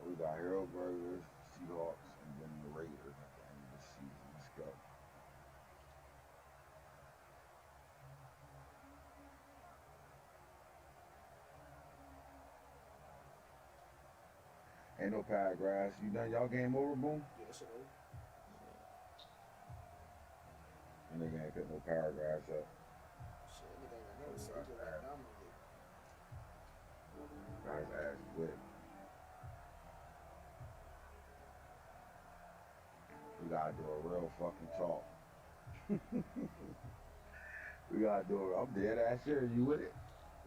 We got Hero Burgers, Seahawks, and then the Raiders at the end of the season. Let's go. Ain't no pad grass. You done y'all game over, Boone? Yeah, that shit over. And nigga ain't put no power grass up. Shit, nigga ain't got nothing to say. Just got dominated. Got his ass whipped. We gotta do a real fucking talk. We gotta do it. I'm dead ass serious. You with it?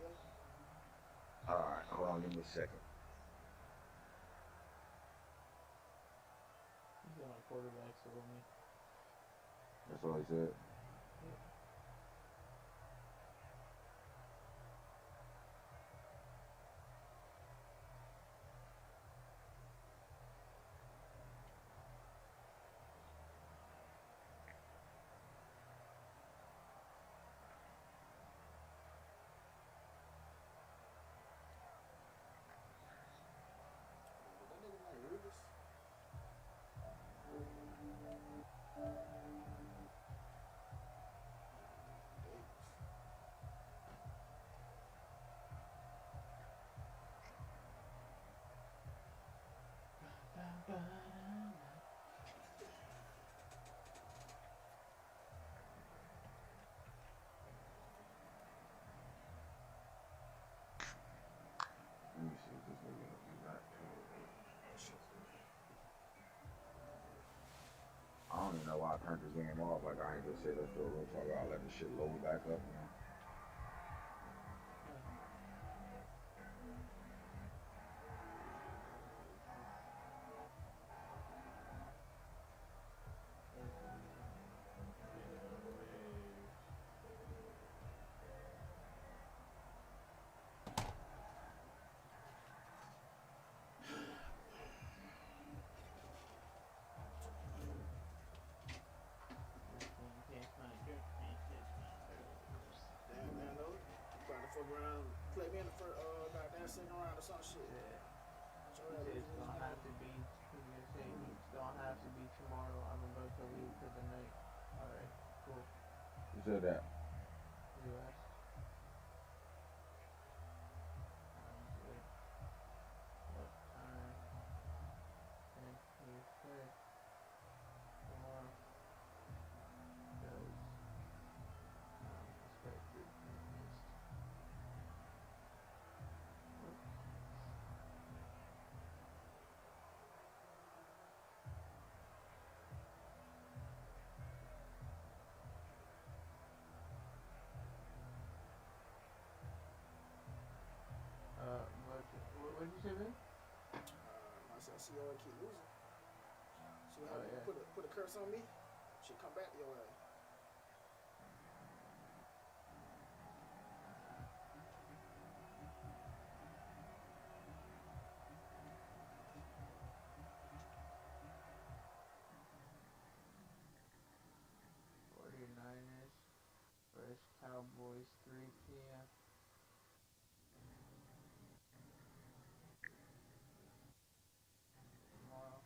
Yeah. Alright, hold on, give me a second. He's on my quarterback, so me. That's all he said. Let me see if this nigga is not too. I don't even know why I turned this game off. Like, I ain't just say let's do a real talk. I'll let this shit load back up, man. Fuck around, play me in the first, goddamn second round or some shit. Yeah. So It's gonna have to be. He's gonna say it's gonna have to be tomorrow. I'm about to leave for the night. All right, cool. Who said that? U.S. Sounds good. What time? And he said tomorrow. Because expected and missed. What did you say, man? I said, see y'all keep losing. See how yeah. put a curse on me? Should come back to your ass. Niners versus Cowboys, 3 p.m. tomorrow.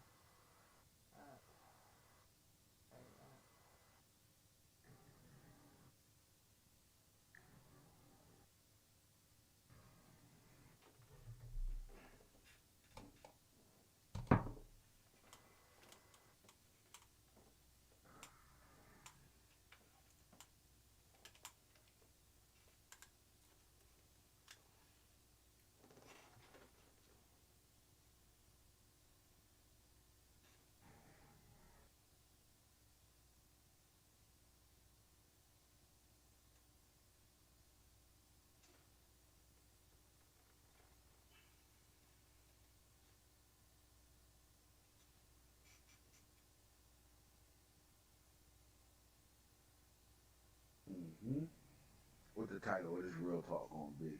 What the title of this real talk gonna be?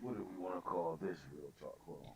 What do we want to call this real talk? Hold on.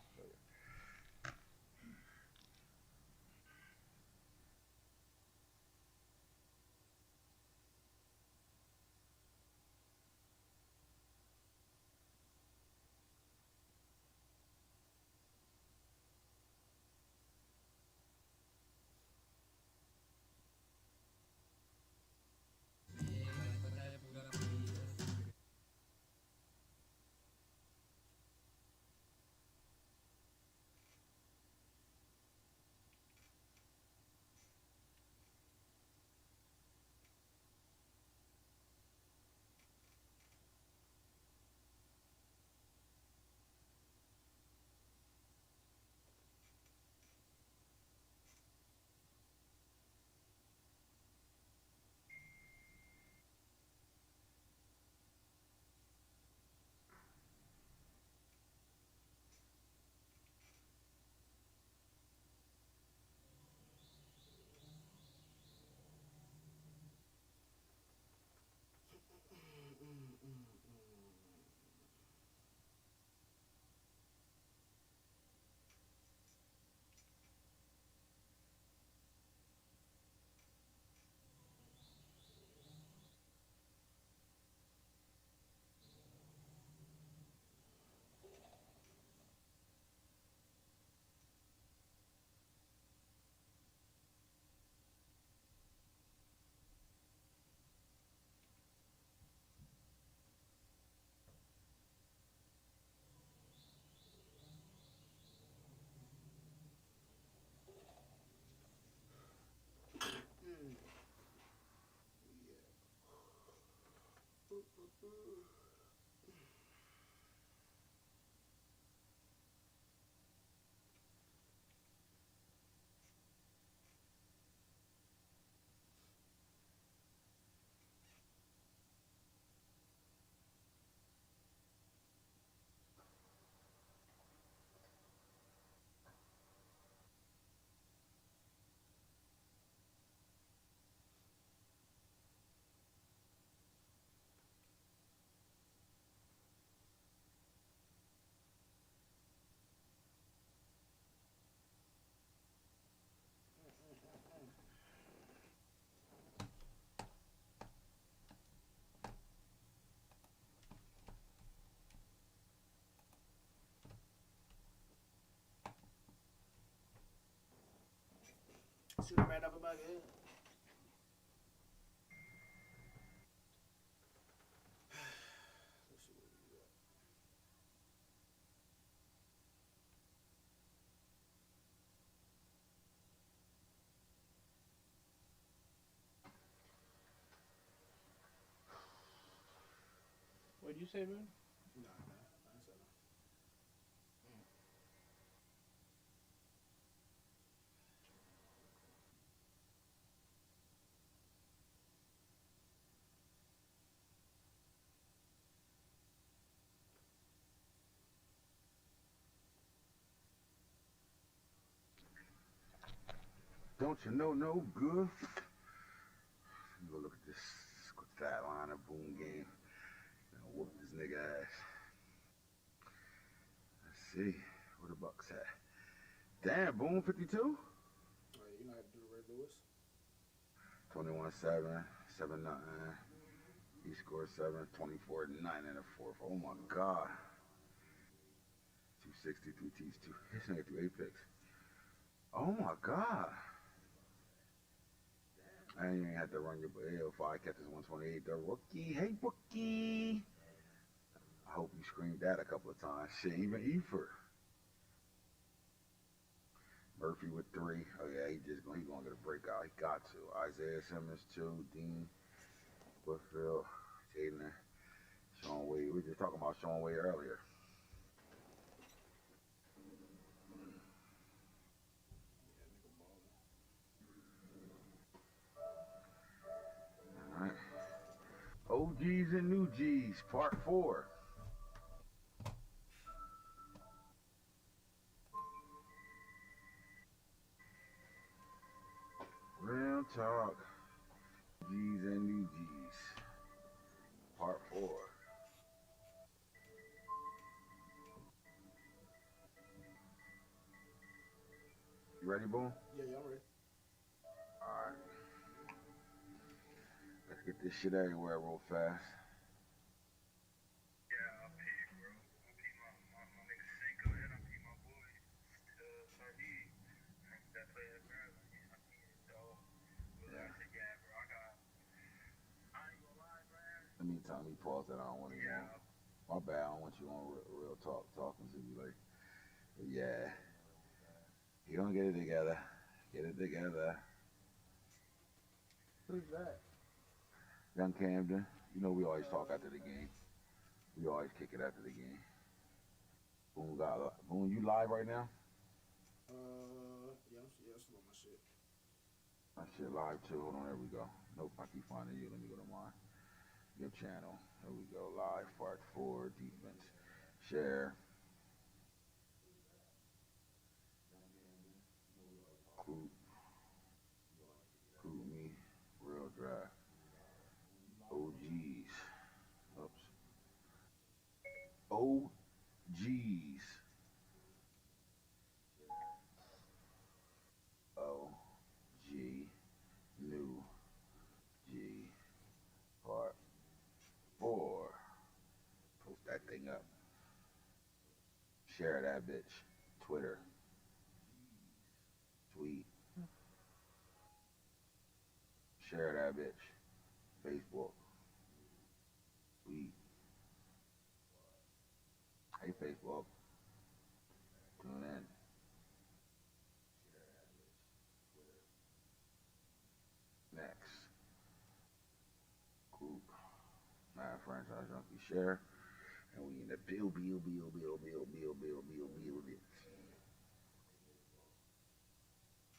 Shoot him right up in my head. Let's see what we got. What'd you say, man? Nah, man. I ain't saying nothing. Don't you know no good? Let me go look at this stat line of Boone game. I'll whoop this nigga ass. Let's see. Where the Bucs at? Damn, Boone 52? All right, you know how to do the Ray Lewis. 21-7, 7-0. He scored 7, 24-9 in the fourth. Oh my God. 260, 3 T's, 2. This nigga threw 8 picks. Oh my God. I ain't even had to run your AL5 catches 128. The rookie. Hey, rookie. I hope you screamed that a couple of times. Shit, even Efer. Murphy with 3. Oh yeah, he gonna get a breakout. He got to. Isaiah Simmons 2. Dean Woodfield, Jaden, Sean Wade. We were just talking about Sean Wade earlier. All right. OGs and new G's, part 4. Real talk. G's and new G's, part 4. You ready, Boone? Yeah, I'm ready. All right. Let's get this shit everywhere real fast. Let me pause that. I don't want you on. My bad. I don't want you on real talk talking to you like, yeah. You gonna get it together. Get it together. Who's that? Young Camden. You know we always talk after the game. We always kick it after the game. Boone, you live right now? Yeah, I'm still on my shit. My shit live too. Hold on, there we go. Nope, I keep finding you. Let me go to mine. Your channel. There we go. Live, part 4, defense. Share. Clue me. Real draft. OGs. Oops. OGs. O-G. New. G. Part 4. Post that thing up. Share that bitch. Twitter. Tweet. Share that bitch. Facebook. Tweet. Hey, Facebook. Tune in. Next. Group. Matter of franchise junkie share. And we in the build it.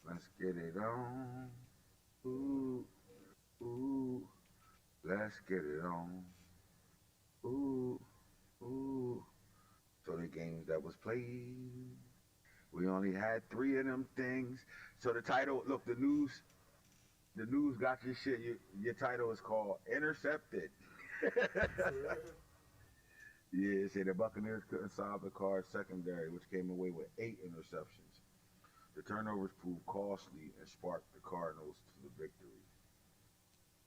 Let's get it on. Ooh, ooh. Let's get it on. Ooh, ooh. So the games that was played, we only had 3 of them things. So the title, look, the news got your shit. Your title is called Intercepted. Yeah, it said the Buccaneers couldn't solve the Cards secondary, which came away with 8 interceptions. The turnovers proved costly and sparked the Cardinals to the victory.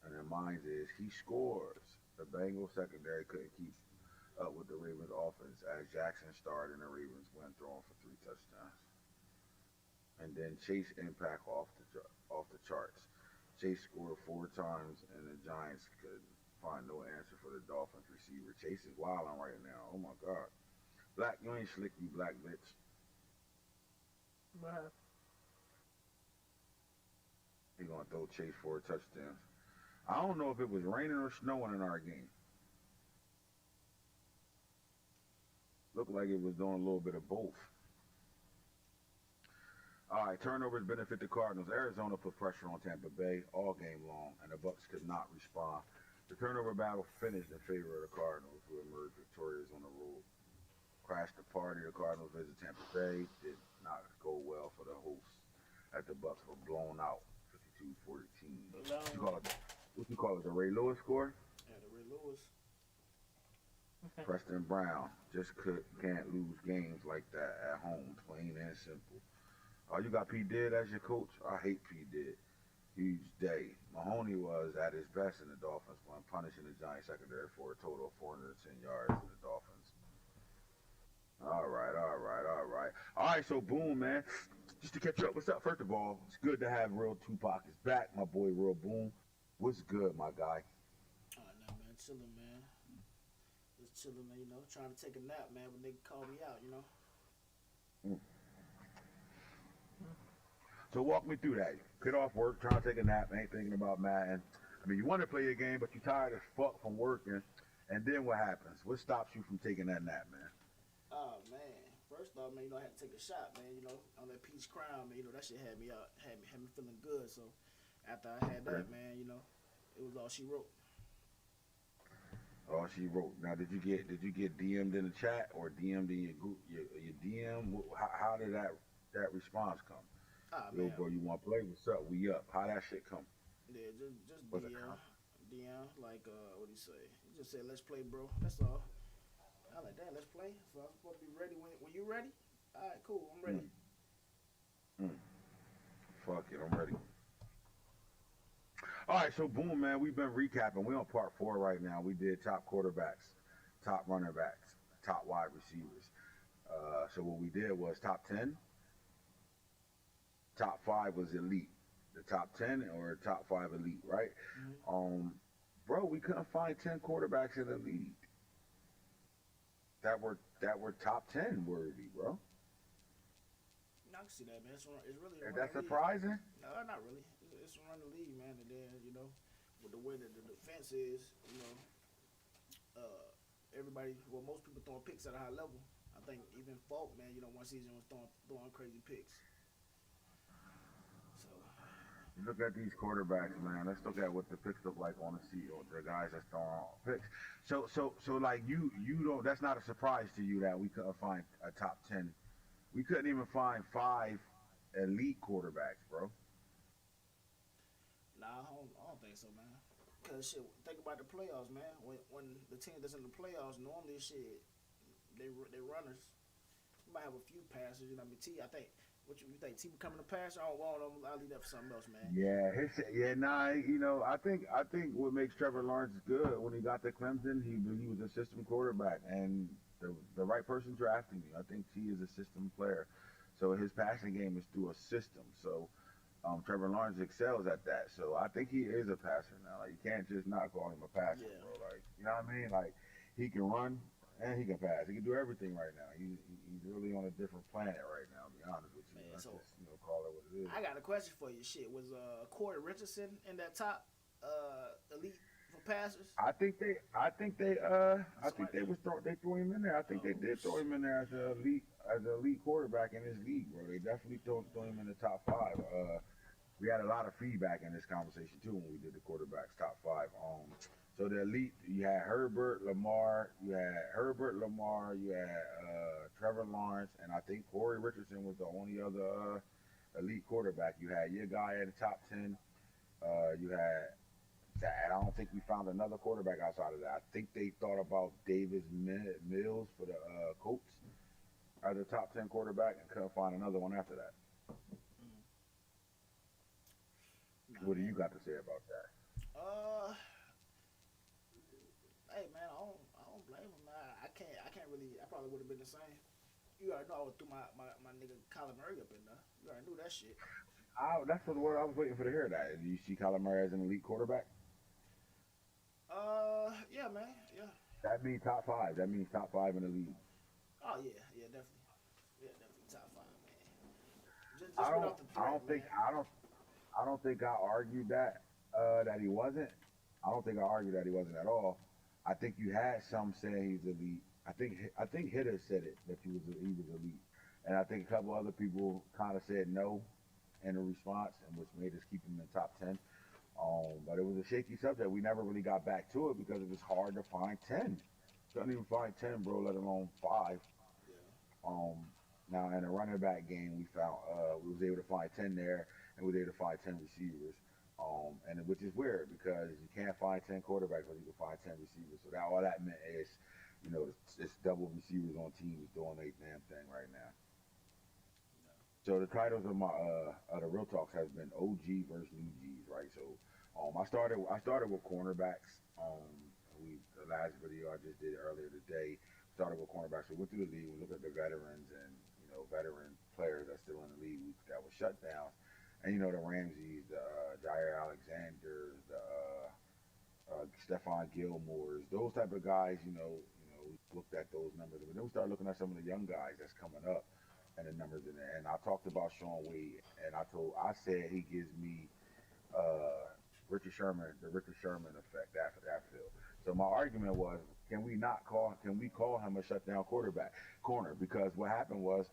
And their minds is, he scores. The Bengals secondary couldn't keep up with the Ravens offense as Jackson starred and the Ravens went throwing for 3 touchdowns. And then Chase impact off the charts. Chase scored 4 times and the Giants could find no answer for the Dolphins receiver. Chase is wilding right now. Oh my God. Black, you ain't slick, you black bitch. What? He gonna throw Chase 4 touchdowns. I don't know if it was raining or snowing in our game. Looked like it was doing a little bit of both. All right, turnovers benefit the Cardinals. Arizona put pressure on Tampa Bay all game long, and the Bucs could not respond. The turnover battle finished in favor of the Cardinals, who emerged victorious on the road. Crashed the party. The Cardinals visit Tampa Bay. Did not go well for the hosts, as the Bucs were blown out, 52-14. What you call it? The Ray Lewis score? Yeah, the Ray Lewis. Preston Brown just can't lose games like that at home, plain and simple. Oh, you got P. Did as your coach? I hate P. Did. Huge day. Mahoney was at his best in the Dolphins when punishing the Giants secondary for a total of 410 yards in the Dolphins. All right. All right, so boom, man. Just to catch up, what's up? First of all, it's good to have Real Tupac is back, my boy TheRealBoone. What's good, my guy? Oh, no, man. Chilling, man. Just chilling, man, you know. Trying to take a nap, man, but they call me out, you know. So walk me through that. Get off work, trying to take a nap, ain't thinking about Madden. I mean, you want to play your game, but you're tired as fuck from working. And then what happens? What stops you from taking that nap, man? Oh, man. First off, man, you know, I had to take a shot, man, you know, on that peach crown, man. You know, that shit had me out, had me feeling good. So after I had that, man, you know, it was all she wrote. All she wrote. Now, did you get DM'd in the chat or DM'd in your group, your DM? How did that response come? Ah, Yo, man. bro, you want to play? What's up? We up. How that shit come? Yeah, just DM, like, what do you say? He just said, let's play, bro. That's all. I like that. Let's play. So I'm supposed to be ready when you ready. All right, cool. I'm ready. Fuck it, I'm ready. All right, so boom, man. We've been recapping. We're on part 4 right now. We did top quarterbacks, top running backs, top wide receivers. So what we did was top 10. Top 5 was elite. The top 10 or top 5 elite, right? Mm-hmm. Bro, we couldn't find 10 quarterbacks in the league that were top 10 worthy, bro. I can see that, man. It's really. Is that surprising? No, not really. It's run the league, man. And then, you know, with the way that the defense is, you know, everybody, well, most people throwing picks at a high level. I think even Falk, man, you know, one season was throwing crazy picks. So. Look at these quarterbacks, man. Let's look at what the picks look like on the field. The guys that's throwing picks. So like you don't. That's not a surprise to you that we couldn't find a top 10. We couldn't even find 5 elite quarterbacks, bro. Nah, I don't think so, man. Cause shit, think about the playoffs, man. When the team that's in the playoffs, normally shit, they runners. You might have a few passes, you know. I mean, I think. What you think? T becoming a passer? I don't want him. I'll leave that for something else, man. You know, I think what makes Trevor Lawrence good when he got to Clemson, he was a system quarterback, and the right person drafting you. I think T is a system player, so his passing game is through a system. So Trevor Lawrence excels at that. So I think he is a passer now. Like, you can't just not call him a passer, bro. Like, you know what I mean? Like, he can run and he can pass. He can do everything right now. He's really on a different planet right now. To be honest with you, man, so just, you know, call it what it is. I got a question for you. Shit, was Corey Richardson in that top elite for passes? I think they threw him in there. I think they did throw him in there as an elite quarterback in this league, bro. They definitely threw him in the top 5. We had a lot of feedback in this conversation too when we did the quarterbacks top 5. So the elite, you had Herbert, Lamar, you had Trevor Lawrence, and I think Corey Richardson was the only other elite quarterback. You had your guy in the top 10. You had that. I don't think we found another quarterback outside of that. I think they thought about Davis Mills for the Colts as a top 10 quarterback and couldn't find another one after that. What do you got to say about that? Hey man, I don't blame him. Man. I can't really. I probably would have been the same. You already know I would threw my nigga Kyler Murray up in there. You already knew that shit. That's what I was waiting for to hear that. Do you see Kyler Murray as an elite quarterback? Yeah, man, yeah. That means top 5. That means top 5 in the league. Oh yeah, definitely. Yeah, definitely top 5, man. Just off the threat, I don't think I argued that he wasn't. I don't think I argued that he wasn't at all. I think you had some saying he's elite. I think Hitter said it that he was elite, and I think a couple other people kind of said no in a response, and which made us keep him in the top 10. But it was a shaky subject. We never really got back to it because it was hard to find 10. Couldn't even find 10, bro, let alone 5. Yeah. Now in the running back game, we found we was able to find 10 there, and we were able to find 10 receivers. And which is weird because you can't find 10 quarterbacks, but you can find 10 receivers. So that all that meant is, it's double receivers on teams doing their damn thing right now. So the titles of my the Real Talks has been OG versus new G's, right? So I started with cornerbacks. The last video I just did earlier today started with cornerbacks. We went through the league, we looked at the veterans and veteran players that's still in the league that was shut down, and the Ramseys, the Jair Alexanders, the Stephon Gilmore's, those type of guys. We looked at those numbers, but then we started looking at some of the young guys that's coming up. And the numbers in there, and I talked about Sean Wade, and I said he gives me the Richard Sherman effect after that field. So my argument was, can we call him a shutdown corner? Because what happened was,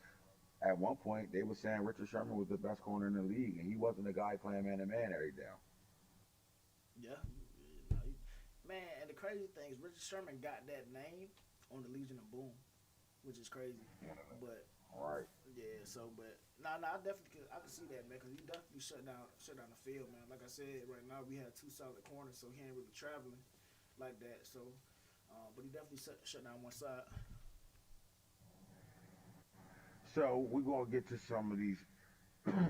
at one point they were saying Richard Sherman was the best corner in the league, and he wasn't a guy playing man-to-man every down. Yeah, man. And the crazy thing is, Richard Sherman got that name on the Legion of Boom, which is crazy, but. Right. Yeah. So, but I definitely I can see that, man, because he definitely shut down the field, man. Like I said, right now we have 2 solid corners, so he ain't really traveling like that. So, but he definitely shut down one side. So we're gonna get to some of these. My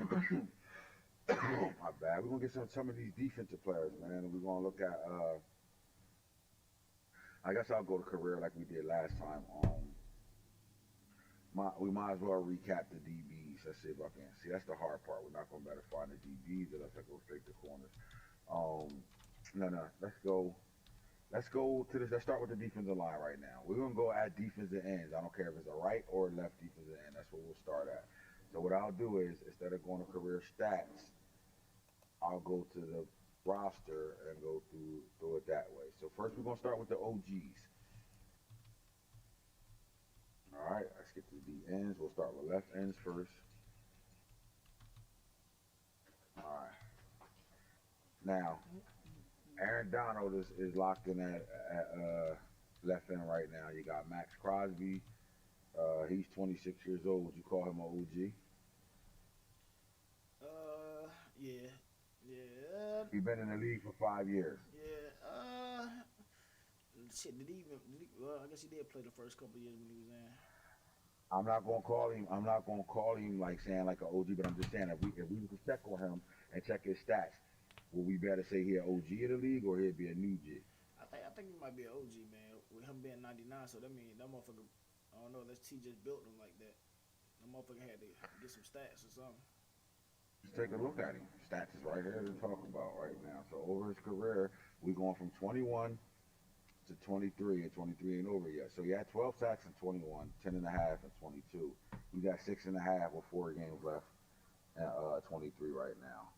bad. We're gonna get some of these defensive players, man, and we're gonna look at. I guess I'll go to career like we did last time. We might as well recap the DBs. Let's see if I can. See, that's the hard part. We're not going to better find the DBs unless I go straight to corners. No. Let's go to this. Let's start with the defensive line right now. We're going to go at defensive ends. I don't care if it's a right or left defensive end. That's what we'll start at. So what I'll do is, instead of going to career stats, I'll go to the roster and go through it that way. So first we're going to start with the OGs. All right, let's get to the ends. We'll start with left ends first. All right. Now, Aaron Donald is locked in at left end right now. You got Max Crosby. He's 26 years old. Would you call him an OG? Yeah. He's been in the league for 5 years. Yeah. Shit, well, I guess he did play the first couple of years when he was in. I'm not gonna call him like saying like an OG, but I'm just saying if we were to check on him and check his stats, will we better say he an OG of the league or he'd be a new G? I think he might be an OG, man. With him being 99, so that means that motherfucker. I don't know. Unless T just built him like that. That motherfucker had to get some stats or something. Just take a look at him. Stats is right here to talk about right now. So over his career, we going from 21 to 23, and 23 ain't over yet. So he had 12 sacks in 21, 10 and a half in 22. We got 6 and a half with 4 games left at 23 right now.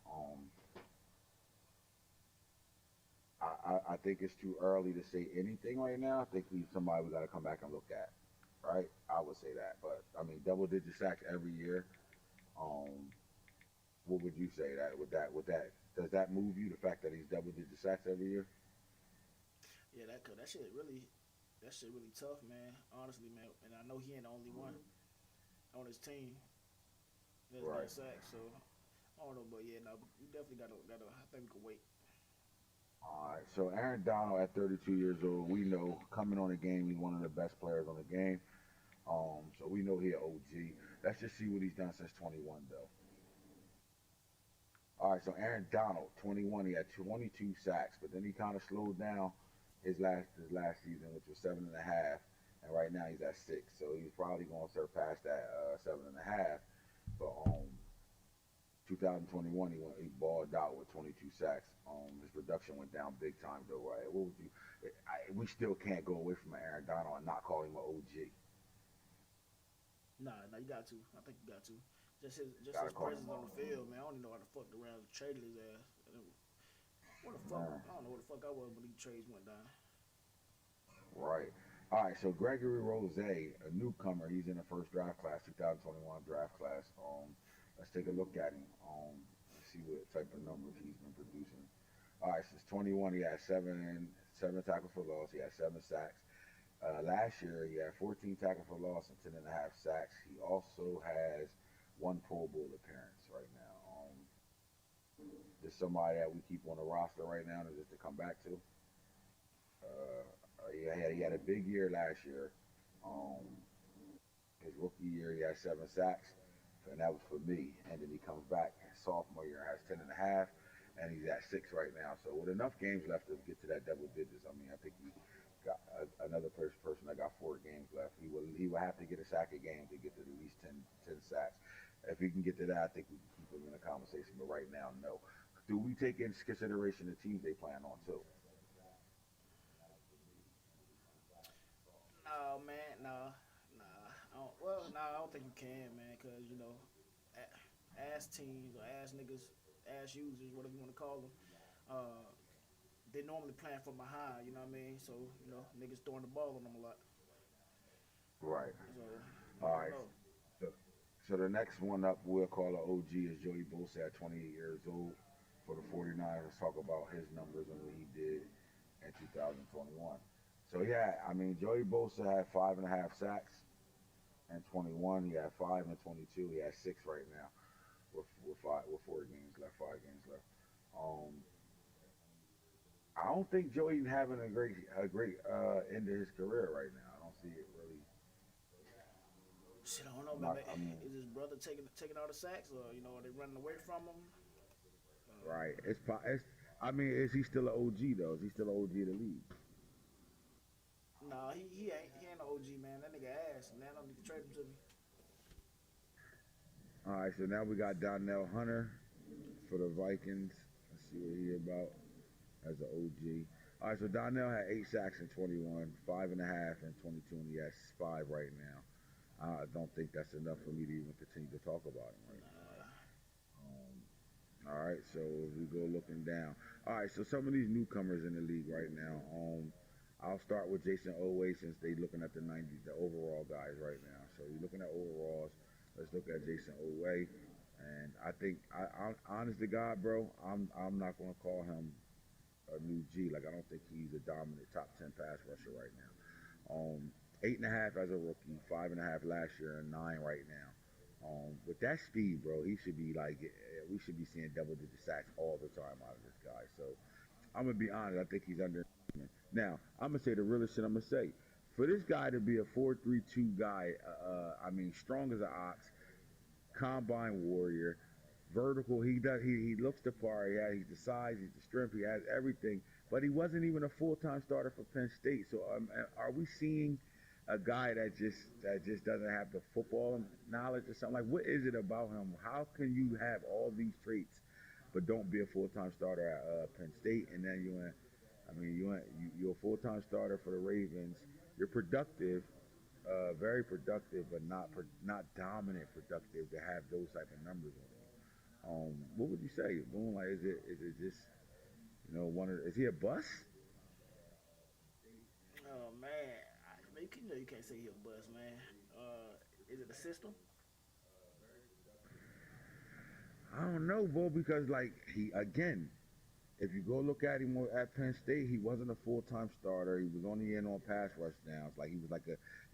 I think it's too early to say anything right now. I think he's somebody we got to come back and look at, right? I would say that, but I mean, double-digit sacks every year. Um, what would you say that with that? Does that move you? The fact that he's double-digit sacks every year? Yeah, that shit really tough, man. Honestly, man. And I know he ain't the only one on his team that's Right. been sacked. So I don't know, but yeah, no, we definitely gotta. I think we can wait. All right. So Aaron Donald at 32 years old, we know coming on the game, he's one of the best players on the game. So we know he's an OG. Let's just see what he's done since 21, though. All right, so Aaron Donald, 21, he had 22 sacks, but then he kind of slowed down his last season, which was 7.5, and right now he's at 6. So he's probably going to surpass that 7.5. But 2021, he balled out with 22 sacks. His production went down big time, though. Right? What would you? We still can't go away from Aaron Donald and not call him an OG. Nah, you got to. I think you got to. Just his Gotta call presence him on the field, man. I don't even know how the fuck the Rams traded his ass. What the fuck? I don't know what the fuck I was when these trades went down. Right. All right, so Gregory Rose, a newcomer, he's in the first draft class, 2021 draft class. Let's take a look at him. See what type of numbers he's been producing. All right, since 21, he had seven tackles for loss. He had 7 sacks. Last year, he had 14 tackles for loss and 10.5 sacks. He also has 1 Pro Bowl appearance right now. Just somebody that we keep on the roster right now, just to come back to. He had a big year last year. His rookie year, he had 7 sacks, and that was for me. And then he comes back his sophomore year, has 10.5, and he's at 6 right now. So with enough games left to get to that double digits, I mean, I think he got another person that got 4 games left. He will have to get a sack a game to get to at least 10 sacks. If he can get to that, I think we can keep him in the conversation. But right now, no. Do we take into consideration the teams they plan on too? No, man, nah. I don't think you can, man, because, you know, ass teams or ass niggas, ass users, whatever you want to call them, they normally plan from behind, you know what I mean? So, you know, niggas throwing the ball on them a lot. Right. So, I All don't right. know. So the next one up, we'll call an OG, is Joey Bosa at 28 years old for the 49ers. Let's talk about his numbers and what he did in 2021. So yeah, I mean, Joey Bosa had 5.5 sacks in 21. He had 5 in 22. He has 6 right now with 4 games left, 5 games left. I don't think Joey's having a great end of his career right now. I don't see it really. Shit, I don't know, man. Is his brother taking all the sacks, or, you know, are they running away from him? Right. I mean, is he still an OG though? Is he still an OG of the league? Nah, he ain't an OG, man. That nigga ass, man. I don't need to trade him to me. All right, so now we got Donnell Hunter for the Vikings. Let's see what he about as an OG. All right, so Donnell had 8 sacks in 21, 5.5 in 22, and he has 5 right now. I don't think that's enough for me to even continue to talk about him right now. All right, so we go looking down. All right, so some of these newcomers in the league right now. I'll start with Jason Owe since they looking at the overall guys right now. So you're looking at overalls. Let's look at Jason Owe, and I think, honest to God, bro, I'm not gonna call him a new G. Like, I don't think he's a dominant top 10 pass rusher right now. 8.5 as a rookie, 5.5 last year, and 9 right now. With that speed, bro, he should be we should be seeing double-digit sacks all the time out of this guy. So I'm gonna be honest, I think he's under. Now I'm gonna say the realest shit I'm gonna say. For this guy to be a 4.32 guy, I mean, strong as an ox, combine warrior, vertical. He looks the part. He's the size, he's the strength, he has everything. But he wasn't even a full-time starter for Penn State. So are we seeing a guy that just doesn't have the football knowledge or something? Like, what is it about him? How can you have all these traits but don't be a full-time starter at Penn State? And then you're a full-time starter for the Ravens. You're productive, very productive, but not dominant productive to have those type of numbers on him. What would you say, Boone? Like, is it just, is he a bust? Oh man, you can't say he a bust, man. Is it the system? I don't know, bro, because like he again, if you go look at him at Penn State, he wasn't a full-time starter. He was only in on pass rush downs. Like he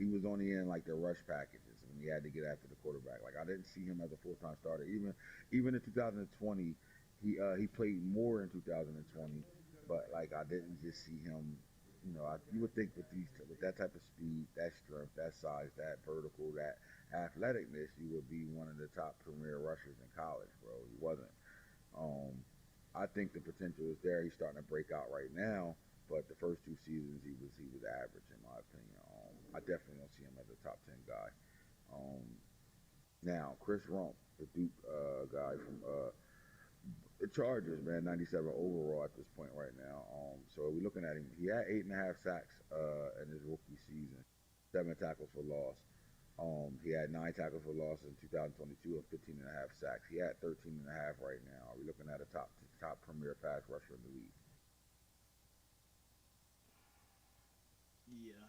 was only in like the rush packages when he had to get after the quarterback. Like I didn't see him as a full-time starter. Even in 2020, he played more in 2020, but like I didn't just see him. You would think with that type of speed, that strength, that size, that vertical, that athleticness, you would be one of the top premier rushers in college, bro. He wasn't. Um, I think the potential is there. He's starting to break out right now, but the first 2 seasons he was average in my opinion. I definitely don't see him as a top 10 guy. Um, Now Chris Rump, the Duke guy from the Chargers, man, 97 overall at this point right now. So we're looking at him. He had 8.5 sacks in his rookie season, 7 tackles for loss. He had 9 tackles for loss in 2022 and 15.5 sacks. He had 13.5 right now. Are we looking at a top premier pass rusher in the league? Yeah.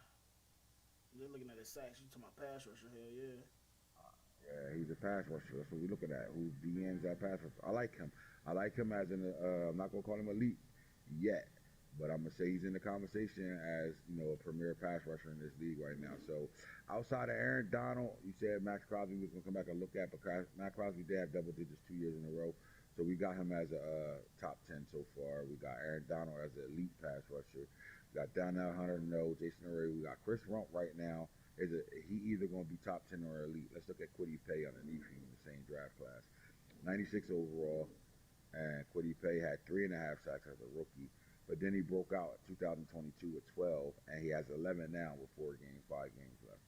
They're looking at his sacks. You talking about pass rusher? Hell yeah. Yeah, he's a pass rusher. That's what we're looking at. Who DNs that pass rusher? I like him. I like him as I'm not gonna call him elite yet, but I'm gonna say he's in the conversation as a premier pass rusher in this league right now. So outside of Aaron Donald, you said Max Crosby was gonna come back and look at, but Max Crosby did have double digits 2 years in a row. So we got him as a top 10 so far. We got Aaron Donald as an elite pass rusher. We got Donnell Hunter, no. Jason Array. We got Chris Rump right now. He either going to be top 10 or elite? Let's look at Kwity Paye underneath him in the same draft class. 96 overall, and Kwity Paye had 3.5 sacks as a rookie, but then he broke out in 2022 with 12, and he has 11 now with 5 games left.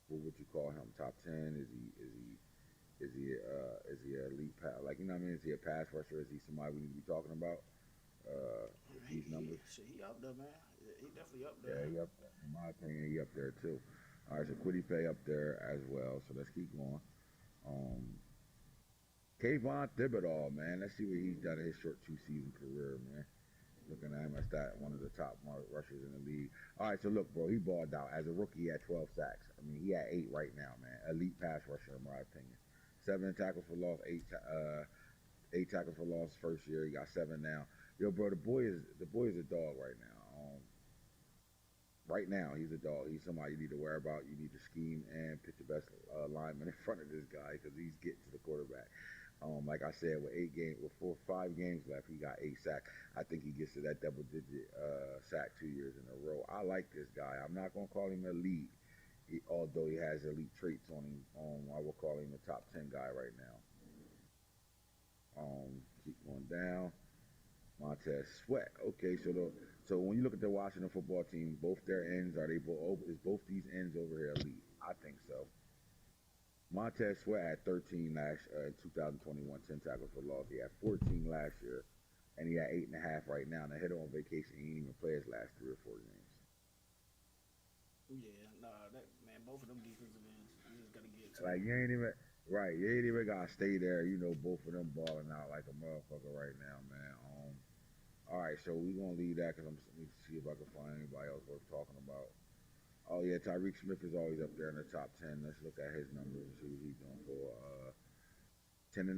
What would you call him? Top 10? Is he an elite pass? Like, you know what I mean? Is he a pass rusher? Is he somebody we need to be talking about? These numbers. He up there, man. He definitely up there. Yeah, he up there. In my opinion, he up there too. All right, so Kwity Paye up there as well. So let's keep going. Kayvon Thibodeau, man. Let's see what he's done in his short 2-season career, man. Looking at him as one of the top rushers in the league. All right, so look, bro, he balled out. As a rookie, he had 12 sacks. I mean, he had 8 right now, man. Elite pass rusher, in my opinion. 7 tackles for loss, 8 tackles for loss first year. He got 7 now. Yo, bro, the boy is a dog right now. Right now, he's a dog. He's somebody you need to worry about. You need to scheme and put your best lineman in front of this guy because he's getting to the quarterback. Like I said, with 5 games left, he got 8 sacks. I think he gets to that double-digit sack 2 years in a row. I like this guy. I'm not gonna call him elite, although he has elite traits on him. I will call him a top 10 guy right now. Keep going down. Montez Sweat. Okay, so when you look at the Washington football team, both their ends is both these ends over here elite? I think so. Montez Sweat had 13 in 2021, 10 tackles for loss. He had 14 last year, and he had 8.5 right now. Now, on vacation, he didn't even play his last 3 or 4 games. Yeah, nah, man, both of them defensive ends, you just gotta get to like you ain't even gotta stay there. Both of them balling out like a motherfucker right now, man. All right, so we're gonna leave that because I'm need to see if I can find anybody else worth talking about. Oh yeah, Tyreek Smith is always up there in the top 10. Let's look at his numbers and see what he's doing for 10.5,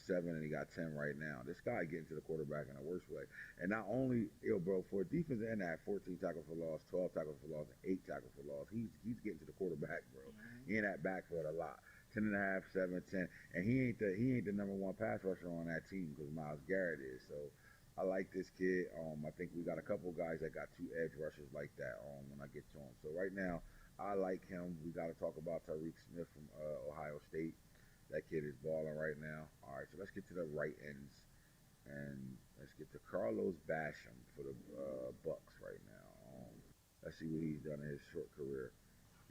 7, and he got 10 right now. This guy getting to the quarterback in a worse way. And not only, bro, for a defensive end that had 14 tackles for loss, 12 tackles for loss, and 8 tackles for loss, he's getting to the quarterback, bro. Mm-hmm. He in that backfield a lot. 10.5, 7, 10, and he ain't the number 1 pass rusher on that team because Myles Garrett is. So I like this kid. I think we got a couple guys that got 2 edge rushers like that when I get to him. So right now, I like him. We got to talk about Tyreek Smith from Ohio State. That kid is balling right now. All right, so let's get to the right ends. And let's get to Carlos Basham for the Bucs right now. Let's see what he's done in his short career.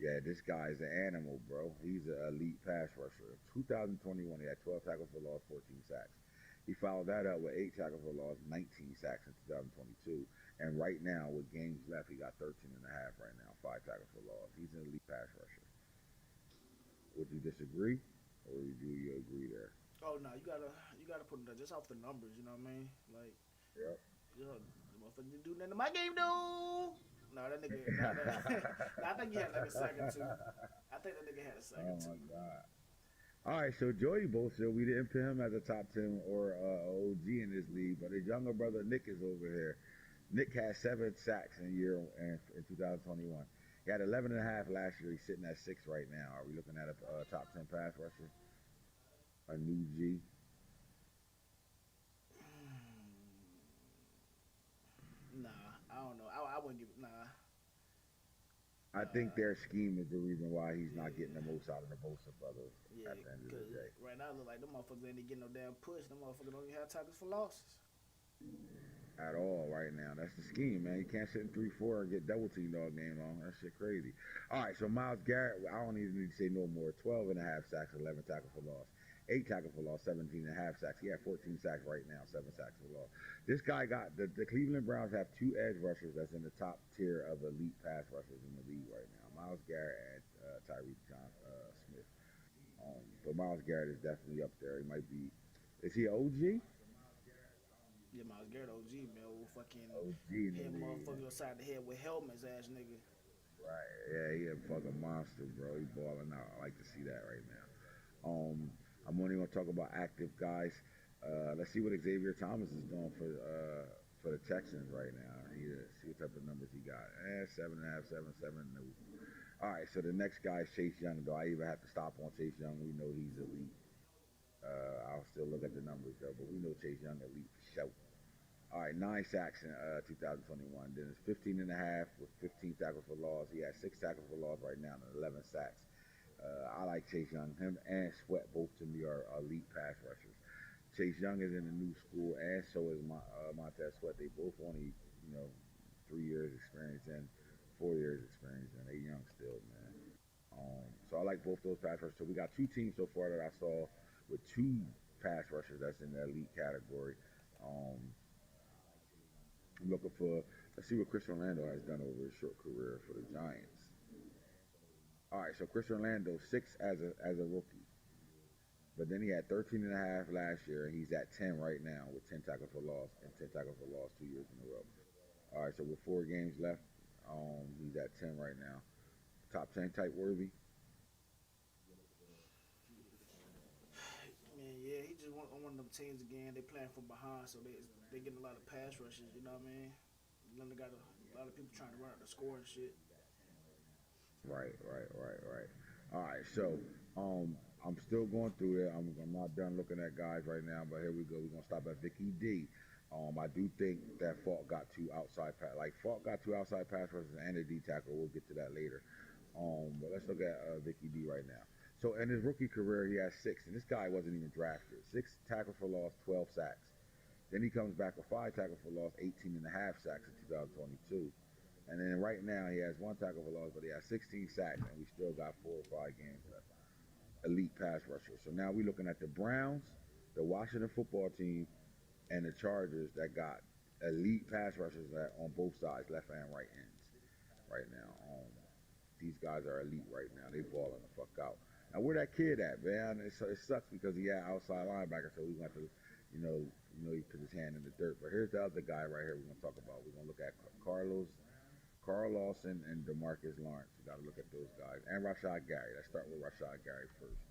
Yeah, this guy is an animal, bro. He's an elite pass rusher. 2021, he had 12 tackles for loss, 14 sacks. He followed that up with 8 tackles for loss, 19 sacks in 2022. And right now, with games left, he got 13.5 right now, 5 tackles for loss. He's an elite pass rusher. Would you disagree, or do you agree there? Oh no, you gotta put it just off the numbers. You know what I mean? Like, yeah. The Motherfucker didn't do nothing in my game, though. No, that nigga. I think he had like a sack or two. I think that nigga had a sack or two. Oh my God. All right, so Joey Bosa, we didn't put him as a top 10 or OG in this league, but his younger brother Nick is over here. Nick has 7 sacks in 2021. He had 11 and a half last year. He's sitting at 6 right now. Are we looking at a top 10 pass rusher? A new G? Nah, I don't know. I wouldn't give it. Nah. I think their scheme is the reason why he's not getting the most out of the Bosa brothers at the end of the day. Right now, it look like them motherfuckers ain't getting no damn push. Them motherfuckers don't even have tackles for losses. At all right now. That's the scheme, man. You can't sit in 3-4 and get double teamed all game long. That shit crazy. All right, so Myles Garrett, I don't even need to say no more. 12 and a half sacks, 11 tackles for loss. 8 tackles for loss, 17 and a half sacks. He had 14 sacks right now, 7 sacks for loss. This guy got, the Cleveland Browns have 2 edge rushers that's in the top tier of elite pass rushers in the league right now. Myles Garrett and Tyreek Smith. But Myles Garrett is definitely up there. He might be, is he an OG? Yeah, Myles Garrett OG, man. Old fucking OG hit motherfucker upside the head with helmets, ass nigga. Right, yeah, he a fucking monster, bro. He balling out. I like to see that right now. I'm only gonna talk about active guys. Let's see what Xavier Thomas is doing for the Texans right now. See what type of numbers he got. 7.5, 7, 7. No. All right, so the next guy is Chase Young. Do I even have to stop on Chase Young? We know he's elite. I'll still look at the numbers though, but we know Chase Young elite for sure. All right, 9 sacks in 2021. Then it's 15 and a half with 15 tackles for loss. He has 6 tackles for loss right now and 11 sacks. I like Chase Young. Him and Sweat both to me are elite pass rushers. Chase Young is in the new school, and so is Montez Sweat. They both only, 3 years experience and 4 years experience, and they young still, man. So I like both those pass rushers. So we got 2 teams so far that I saw with 2 pass rushers that's in the elite category. I'm looking for, let's see what Chris Orlando has done over his short career for the Giants. All right, so Chris Orlando, 6 as a rookie. But then he had 13 and a half last year, and he's at 10 right now with 10 tackles for loss and 10 tackles for loss 2 years in a row. All right, so with 4 games left, he's at 10 right now. Top 10 type worthy. Man, yeah, he just one of them teams again. They playing from behind, so they getting a lot of pass rushes. You know what I mean? Then they got a lot of people trying to run out the score and shit. Right. All right, so I'm still going through it. I'm not done looking at guys right now, but here we go. We're gonna stop at Vicky D. I do think that Falk got 2 outside pass. Like Falk got 2 outside pass rushes and a D tackle. We'll get to that later. But let's look at Vicky D right now. So in his rookie career, he has 6, and this guy wasn't even drafted. 6 tackles for loss, 12 sacks. Then he comes back with 5 tackles for loss, 18 and a half sacks in 2022. And then right now he has 1 tackle for loss, but he has 16 sacks, and we still got 4 or 5 games left. Elite pass rusher. So now we're looking at the Browns, the Washington football team, and the Chargers that got elite pass rushers on both sides, left and right ends. Right now, these guys are elite right now. They balling the fuck out. Now where that kid at, man? It sucks because he had outside linebacker, so we got to, he put his hand in the dirt. But here's the other guy right here we're gonna talk about. We're gonna look at Carl Lawson and DeMarcus Lawrence. We gotta look at those guys. And Rashad Gary. Let's start with Rashad Gary first.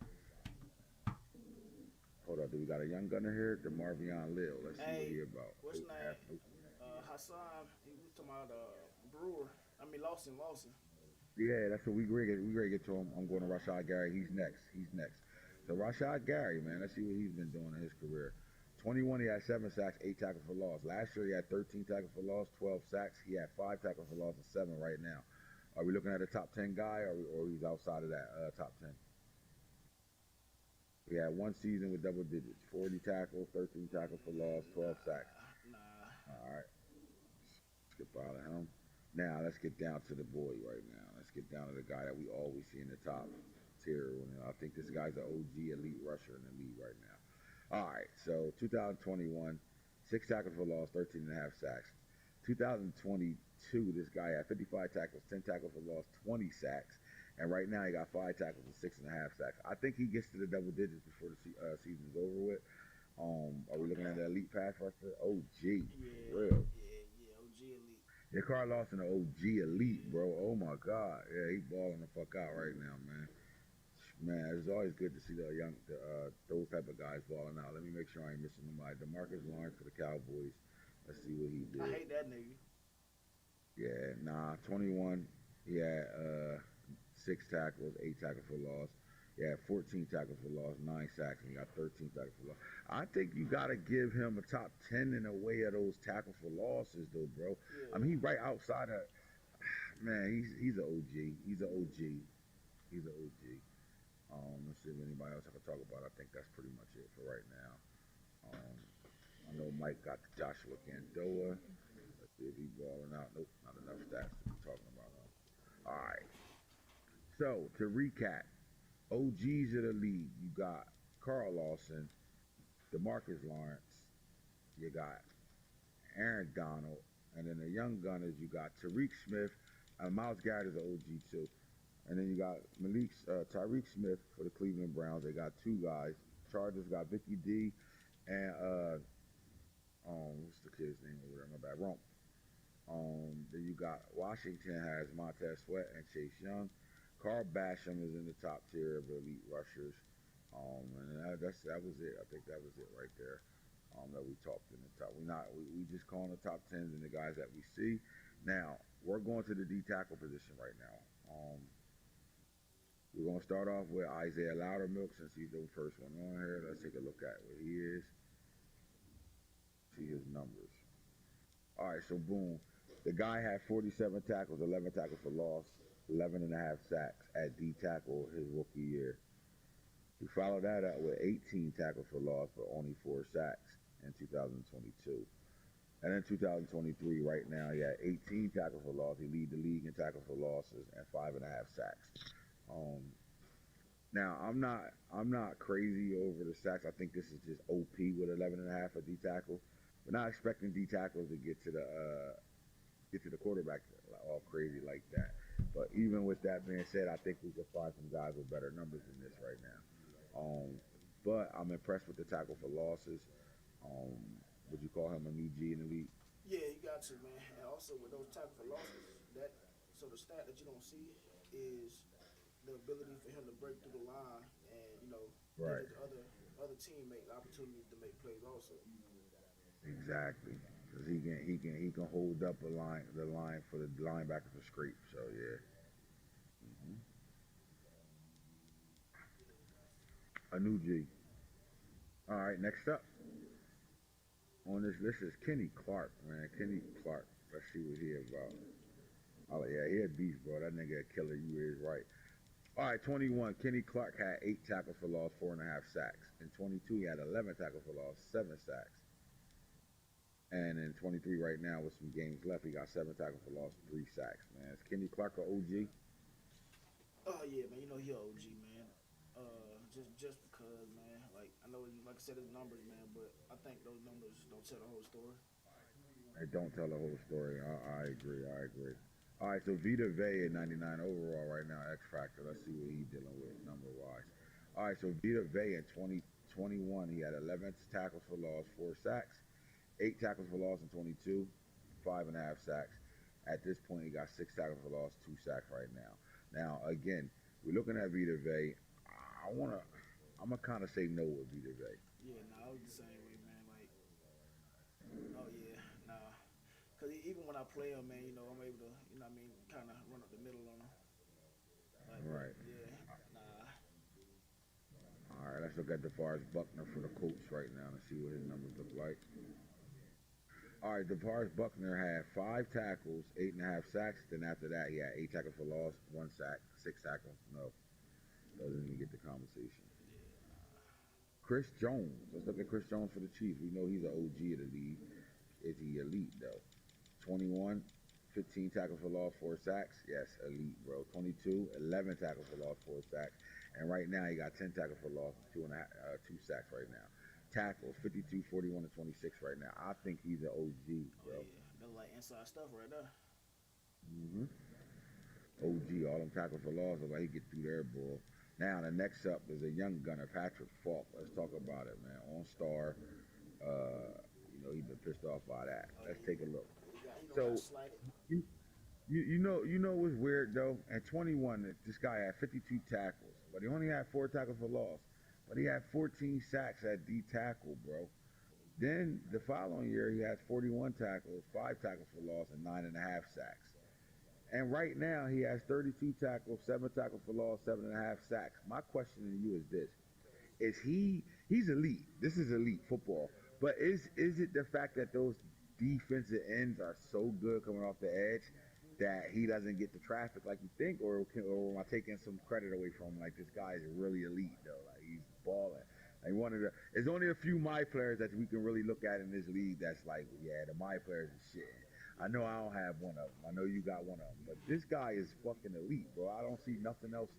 Hold on, do we got a young gunner here? DeMarvion Lil. Let's see what he about. What's his name? Hassan. He was talking about Brewer. Lawson. Yeah, that's what we ready to get to him. I'm going to Rashad Gary. He's next. So Rashad Gary, man, let's see what he's been doing in his career. 21, he had 7 sacks, 8 tackles for loss. Last year, he had 13 tackles for loss, 12 sacks. He had 5 tackles for loss and 7 right now. Are we looking at a top 10 guy, or he's outside of that top 10? He had 1 season with double digits, 40 tackles, 13 tackles for loss, 12 sacks. Nah. All right. Skip out of him. Now, let's get down to the boy right now. Let's get down to the guy that we always see in the top tier. I think this guy's an OG elite rusher in the league right now. All right, so 2021, 6 tackles for loss, 13 and a half sacks. 2022, this guy had 55 tackles, 10 tackles for loss, 20 sacks. And right now he got 5 tackles and 6 and a half sacks. I think he gets to the double digits before the season's over with. Are we looking at the elite pass rusher? OG, Yeah, real. Yeah, OG. Yeah, Carl Lawson, the OG elite, bro. Oh my God. Yeah, he balling the fuck out right now, man. Man, it's always good to see those type of guys balling out. Let me make sure I ain't missing nobody. DeMarcus Lawrence for the Cowboys. Let's see what he did. I hate that nigga. Yeah, 21. He had 6 tackles, 8 tackles for loss. He had 14 tackles for loss, 9 sacks, and he got 13 tackles for loss. I think you got to give him a top 10 in a way of those tackles for losses, though, bro. Yeah. I mean, he right outside of, man, he's an OG. He's an OG. He's an OG. Let's see if anybody else I can talk about. I think that's pretty much it for right now. I know Mike got Joshua Candoa. Let's see if he's balling out. Nope, not enough stats to be talking about. All right. So, to recap, OGs of the league, you got Carl Lawson, DeMarcus Lawrence, you got Aaron Donald, and then the young gunners, you got Tariq Smith, and Myles Garrett is an OG too. And then you got Tyreek Smith for the Cleveland Browns. They got 2 guys. Chargers got Vicky D and what's the kid's name over there? My bad, Rump. Then you got Washington has Montez Sweat and Chase Young. Carl Basham is in the top tier of elite rushers. And that was it. I think that was it right there. That we talked in the top. We just calling the top 10s and the guys that we see. Now we're going to the D tackle position right now. We're going to start off with Isaiah Loudermilk since he's the first one on here. Let's take a look at what he is. See his numbers. All right, so boom. The guy had 47 tackles, 11 tackles for loss, 11 and a half sacks at D tackle his rookie year. He followed that up with 18 tackles for loss, but only 4 sacks in 2022. And in 2023, right now, he had 18 tackles for loss. He lead the league in tackles for losses and 5.5 sacks. Now I'm not crazy over the sacks. I think this is just OP with 11.5 at D tackle. We're not expecting D tackles to get to the quarterback all crazy like that. But even with that being said, I think we could find some guys with better numbers than this right now. But I'm impressed with the tackle for losses. Would you call him a new G in the league? Yeah, you got to, man. And also with those tackle for losses, so the stat that you don't see is the ability for him to break through the line and Right. give his other teammates opportunities to make plays also. Exactly, because he can hold up the line for the linebacker to scrape. So yeah. A new G. All right, next up on this list is Kenny Clark, man. Kenny Clark. Let's see what he about. Oh yeah, he a beast, bro. That nigga a killer. You is right. All right, 21. Kenny Clark had 8 tackles for loss, 4.5 sacks. In 22, he had 11 tackles for loss, 7 sacks. And in 23 right now, with some games left, he got 7 tackles for loss, 3 sacks. Man, is Kenny Clark an OG? Oh yeah, man. He an OG, man. Just because, man. Like I know, like I said, his numbers, man. But I think those numbers don't tell the whole story. They don't tell the whole story. I agree. All right, so Vita Vea at 99 overall right now, X Factor. Let's see what he's dealing with number-wise. All right, so Vita Vea in 2021, he had 11 tackles for loss, 4 sacks, 8 tackles for loss in 22, 5.5 sacks. At this point, he got 6 tackles for loss, 2 sacks right now. Now, again, we're looking at Vita Vea. I'm gonna kind of say no with Vita Vea. Yeah, I was the same way, man. Like, oh yeah, nah. Because even when I play him, man, I'm able to, kind of run up the middle on him. Like, Right. Yeah, nah. All right, let's look at DeForest Buckner for the Colts right now and see what his numbers look like. All right, DeForest Buckner had 5 tackles, 8.5 sacks. Then after that, he had 8 tackles for loss, 1 sack, 6 tackles. No, doesn't even get the conversation. Chris Jones. Let's look at Chris Jones for the Chiefs. We know he's an OG of the league. Is he elite, though? 21, 15 tackles for loss, 4 sacks. Yes, elite, bro. 22, 11 tackles for loss, 4 sacks. And right now, he got 10 tackles for loss, 2 sacks right now. Tackles, 52, 41, and 26 right now. I think he's an OG, bro. Oh, yeah. That's like inside stuff right there. OG, all them tackles for loss, like he get through there, boy. Now, the next up is a young gunner, Patrick Falk. Let's talk about it, man. On-star. He's been pissed off by that. Let's take a look. He got So slighted. you know what's weird though? At 21, this guy had 52 tackles, but he only had 4 tackles for loss. But he had 14 sacks at D tackle, bro. Then the following year, he had 41 tackles, 5 tackles for loss, and 9.5 sacks. And right now, he has 32 tackles, 7 tackles for loss, 7.5 sacks. My question to you is this: is he's elite? This is elite football. But is it the fact that those defensive ends are so good coming off the edge that he doesn't get the traffic like you think, or am I taking some credit away from him? Like, this guy is really elite though. Like, he's balling. Like, there's only a few my players that we can really look at in this league that's like, yeah, the my players is shit. I know I don't have one of them. I know you got one of them. But this guy is fucking elite, bro. I don't see nothing else.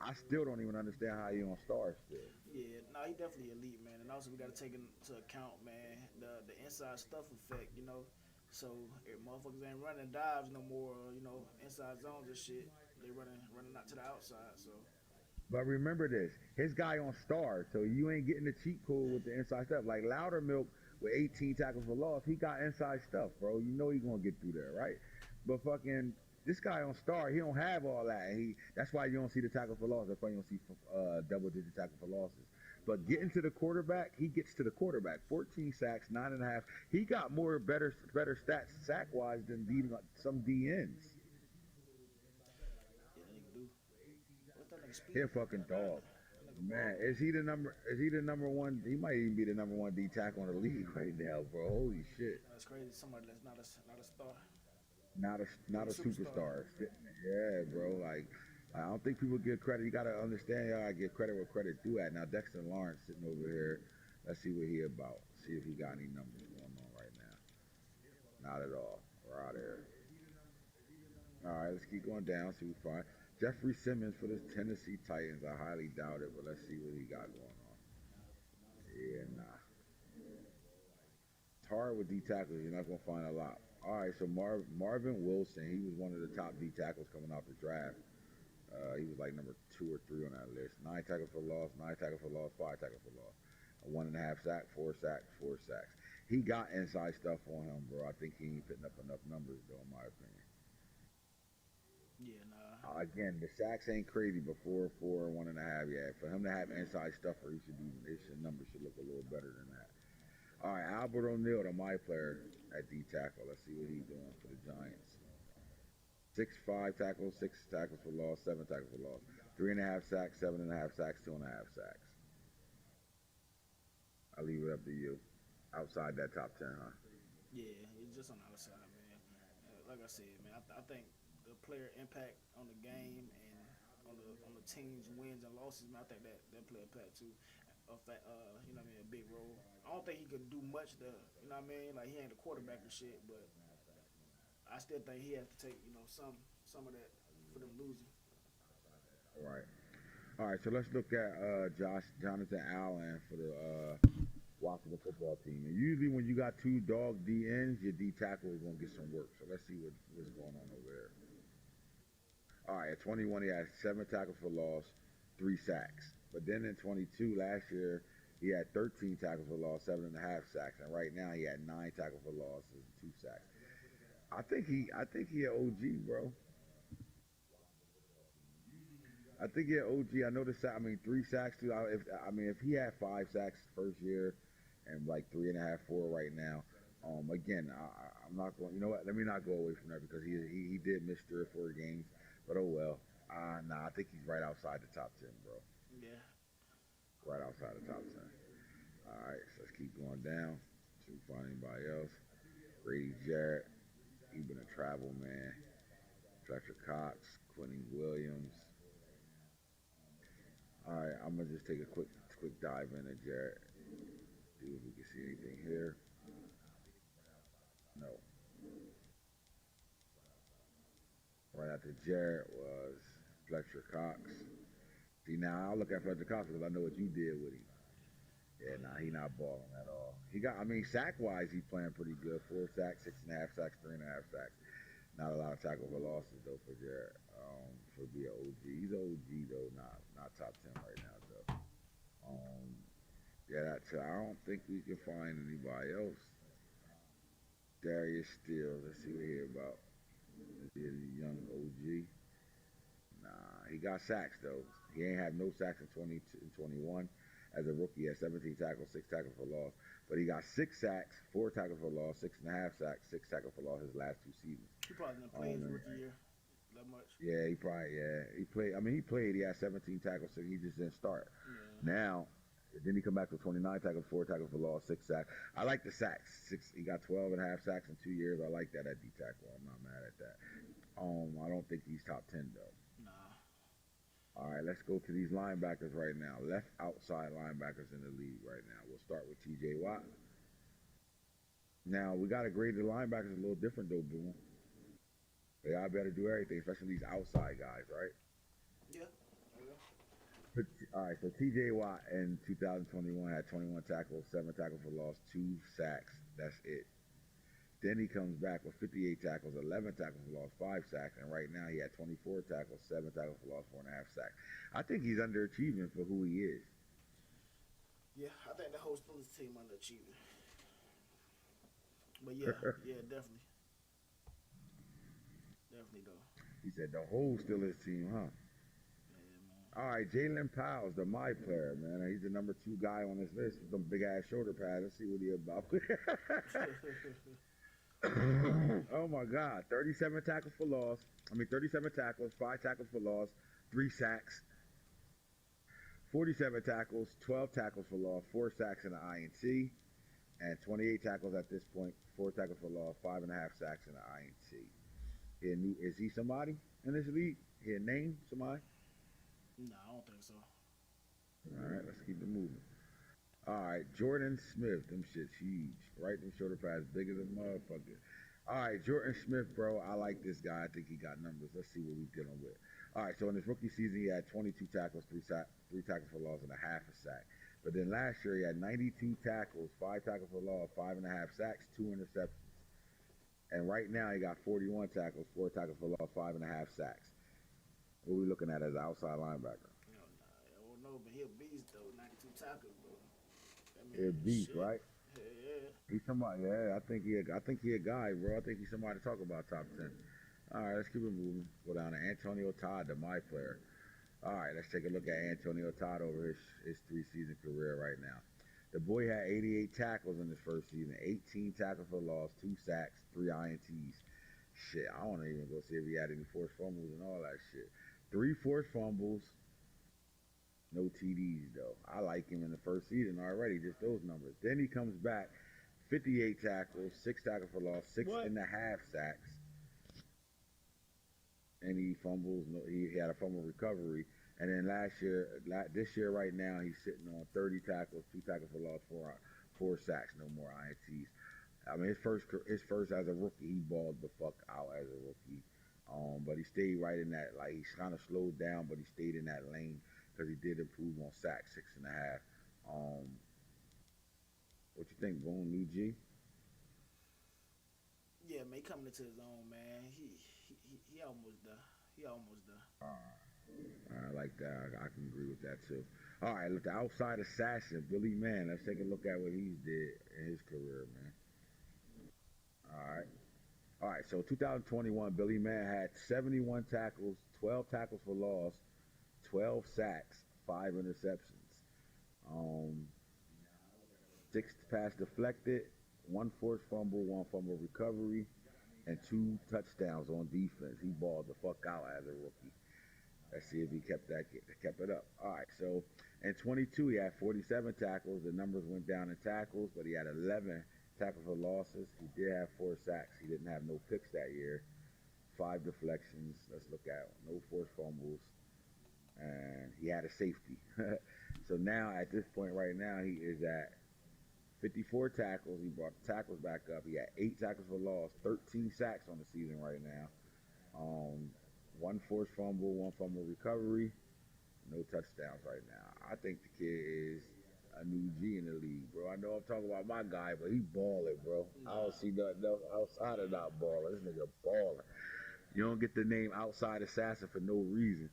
I still don't even understand how he on stars still. Yeah, no, he definitely elite, man. And also we got to take into account, man, the inside stuff effect, you know. So if motherfuckers ain't running dives no more, you know, inside zones and shit, they running out to the outside. So But remember this, his guy on stars, so you ain't getting the cheat code with the inside stuff. Like Loudermilk with 18 tackles for loss, he got inside stuff, bro. You know he gonna get through there, right? But fucking this guy on star, he don't have all that. That's why you don't see the tackle for loss. That's why you don't see double-digit tackle for losses. But getting to the quarterback, he gets to the quarterback. 14 sacks, 9.5. He got better stats sack-wise than some DNs. yeah, that nigga do. What's that nigga speed? He a fucking dog. Man, is he the number one? He might even be the number one D tackle in the league right now, bro. Holy shit. That's crazy. Somebody that's not a star. Not a superstar. Yeah, bro. Like, I don't think people give credit. You gotta understand, y'all. I give credit where credit due at. Now Dexter Lawrence sitting over here. Let's see what he about. See if he got any numbers going on right now. Not at all. We're out of here. All right, let's keep going down. See what we find. Jeffrey Simmons for the Tennessee Titans. I highly doubt it, but let's see what he got going on. Yeah, nah. It's hard with D tackles. You're not gonna find a lot. All right, so Marvin Wilson, he was one of the top D tackles coming out the draft. He was like number 2 or 3 on that list. 9 tackles for loss, 9 tackles for loss, 5 tackles for loss. A 1.5 sack, 4 sacks, 4 sacks. He got inside stuff on him, bro. I think he ain't putting up enough numbers, though, in my opinion. Yeah, nah. Again, the sacks ain't crazy, but 4, 4, 1.5. Yeah, for him to have inside stuff, his numbers should look a little better than that. All right, Albert O'Neal, the my player at D tackle. Let's see what he's doing for the Giants. 6 tackles, 6 tackles for loss, 7 tackles for loss, 3.5 sacks, 7.5 sacks, 2.5 sacks. I'll leave it up to you. Outside that top 10, huh? Yeah, it's just on the outside, man. Like I said, man, I think the player impact on the game and on the team's wins and losses, man, I think that play a part too. You know what I mean, a big role. I don't think he could do much to, you know what I mean, like he ain't a quarterback and shit, but I still think he has to take, you know, some of that for them losing. All right, so let's look at Jonathan Allen for the Washington football team. And usually when you got 2 dog DNs, your D tackle is going to get some work. So let's see what's going on over there. All right, at 21, he had 7 tackles for loss, 3 sacks. But then in 22 last year, he had 13 tackles for loss, 7.5 sacks. And right now he had 9 tackles for loss and 2 sacks. I think he an OG, bro. I think he an OG. I know the sack. I mean, 3 sacks too. If he had 5 sacks first year, and like 3.5, 4 right now. Again, I'm not going. You know what? Let me not go away from that because he did miss 3 or 4 games. But oh well. Nah, I think he's right outside the top 10, bro. Yeah. Right outside the top 10. All right, so let's keep going down. See if we find anybody else. Grady Jarrett. He's been a travel man. Fletcher Cox, Quentin Williams. All right, I'm gonna just take a quick dive into Jarrett. See if we can see anything here. No. Right after Jarrett was Fletcher Cox. See, now I'll look at Fletcher Cox because I know what you did with him. Yeah, nah, he not balling at all. Sack-wise, he's playing pretty good. 4 sacks, 6.5 sacks, 3.5 sacks. Not a lot of tackle for losses, though, for Jarrett. For be an OG. He's an OG, though, not top 10 right now, though. Yeah, I don't think we can find anybody else. Darius Steele. Let's see what he here about. He's a young OG. Nah, he got sacks though. He ain't had no sacks in 21. As a rookie, he had 17 tackles, 6 tackles for loss. But he got 6 sacks, 4 tackles for loss, 6.5 sacks, 6 tackles for loss his last 2 seasons. He probably didn't play his rookie year that much. Yeah, he probably, he played. I mean, he played. He had 17 tackles, so he just didn't start. Yeah. Now, then he come back with 29 tackles, 4 tackles for loss, 6 sacks. I like the sacks. He got 12.5 sacks in 2 years. I like that at D tackle. I'm not mad at that. I don't think he's top 10 though. All right, let's go to these linebackers right now. Left outside linebackers in the league right now. We'll start with T.J. Watt. Now, we got to grade the linebackers a little different, though, Boone. They all better do everything, especially these outside guys, right? Yeah. All right, so T.J. Watt in 2021 had 21 tackles, 7 tackles for loss, 2 sacks. That's it. Then he comes back with 58 tackles, 11 tackles for loss, 5 sacks, and right now he had 24 tackles, 7 tackles for loss, 4.5 sacks. I think he's underachieving for who he is. Yeah, I think the whole Steelers team underachieving. But yeah, definitely. Definitely though. He said the whole Steelers team, huh? Yeah, man. All right, Jalen Powell's the my player, man. He's the number 2 guy on this list with them big ass shoulder pads. Let's see what he about. Oh my God, 37 tackles for loss. 37 tackles, 5 tackles for loss, 3 sacks. 47 tackles, 12 tackles for loss, 4 sacks and an INT, and 28 tackles at this point, 4 tackles for loss, 5.5 sacks and an INT. Is he somebody in this league? He a name somebody? No, I don't think so. All right, let's keep it moving. All right, Jordan Smith, them shit's huge, right? Them shoulder pads big as a motherfucker. All right, Jordan Smith, bro, I like this guy. I think he got numbers. Let's see what we're dealing with. All right, so in his rookie season, he had 22 tackles, 3 tackles for loss, and a half a sack. But then last year, he had 92 tackles, 5 tackles for loss, 5.5 sacks, 2 interceptions. And right now, he got 41 tackles, 4 tackles for loss, 5.5 sacks. What are we looking at as an outside linebacker? I don't know, but he a beast, though. 92 tackles, bro. He's a beast, right? Yeah. He's somebody. Yeah, I think he a guy, bro. I think he's somebody to talk about top 10. All right, let's keep it moving. Go down to Antonio Todd, the my player. All right, let's take a look at Antonio Todd over his 3-season career right now. The boy had 88 tackles in his first season, 18 tackles for loss, 2 sacks, 3 INTs. Shit, I want to even go see if he had any forced fumbles and all that shit. 3 forced fumbles. No TDs, though. I like him in the first season already, just those numbers. Then he comes back, 58 tackles, 6 tackles for loss, 6.5 sacks. And he fumbles. He had a fumble recovery. And then this year right now, he's sitting on 30 tackles, 2 tackles for loss, 4 sacks, no more INTs. I mean, his first as a rookie, he balled the fuck out as a rookie. But he stayed right in that, like, he's kind of slowed down, but he stayed in that lane. Because he did improve on sacks, 6.5. What you think, Boone? New G? Yeah, man, he coming into his own, man. He almost there. I like that. I can agree with that too. All right, look, the outside assassin, Billy Mann. Let's take a look at what he's did in his career, man. All right. So 2021, Billy Mann had 71 tackles, 12 tackles for loss, 12 sacks, 5 interceptions, 6 pass deflected, 1 forced fumble, 1 fumble recovery, and 2 touchdowns on defense. He balled the fuck out as a rookie. Let's see if he kept it up. All right, so in 22 he had 47 tackles. The numbers went down in tackles, but he had 11 tackles for losses. He did have 4 sacks. He didn't have no picks that year. 5 deflections. Let's look at it. No forced fumbles. And he had a safety. So now, at this point right now, he is at 54 tackles. He brought the tackles back up. He had 8 tackles for loss, 13 sacks on the season right now. 1 forced fumble, 1 fumble recovery, no touchdowns right now. I think the kid is a new G in the league, bro. I know I'm talking about my guy, but he balling, bro. I don't see nothing else outside of not balling. This nigga balling. You don't get the name outside assassin for no reason.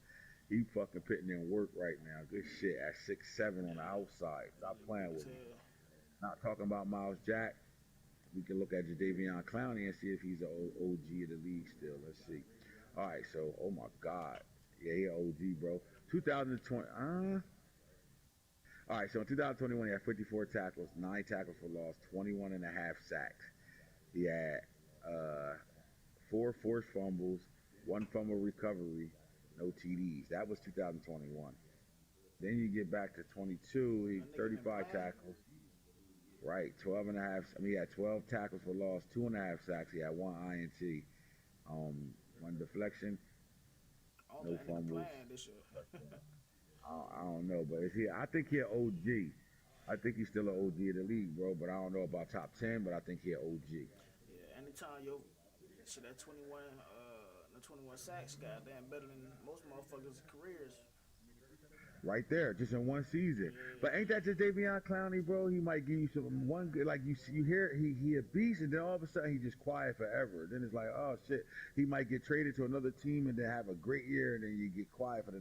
He fucking putting in work right now. Good shit at 6'7" on the outside. Stop playing with me. Not talking about Miles Jack. we can look at Jadeveon Clowney and see if he's an OG of the league still. Let's see. All right, so, oh my God. Yeah, he an OG, bro. 2020, all right, so in 2021, he had 54 tackles, 9 tackles for loss, 21 and a half sacks. He had 4 forced fumbles, 1 fumble recovery, no TDs. That was 2021. Then you get back to 22, he 35 tackles. Right, 12 and a half. I mean, he had 12 tackles for loss, 2.5 sacks. He had 1 INT, 1 deflection, no fumbles. I don't know, but is he? I think he's an OG. I think he's still an OG of the league, bro. But I don't know about top 10. But I think he's an OG. Yeah, anytime yo, shit that 21, the 21 sacks, goddamn better than most motherfuckers' careers. Right there, just in 1 season. Yeah. But ain't that just Jadeveon Clowney, bro? He might give you some one good, like you hear he a beast, and then all of a sudden he just quiet forever. Then it's like, oh shit, he might get traded to another team and then have a great year, and then you get quiet for the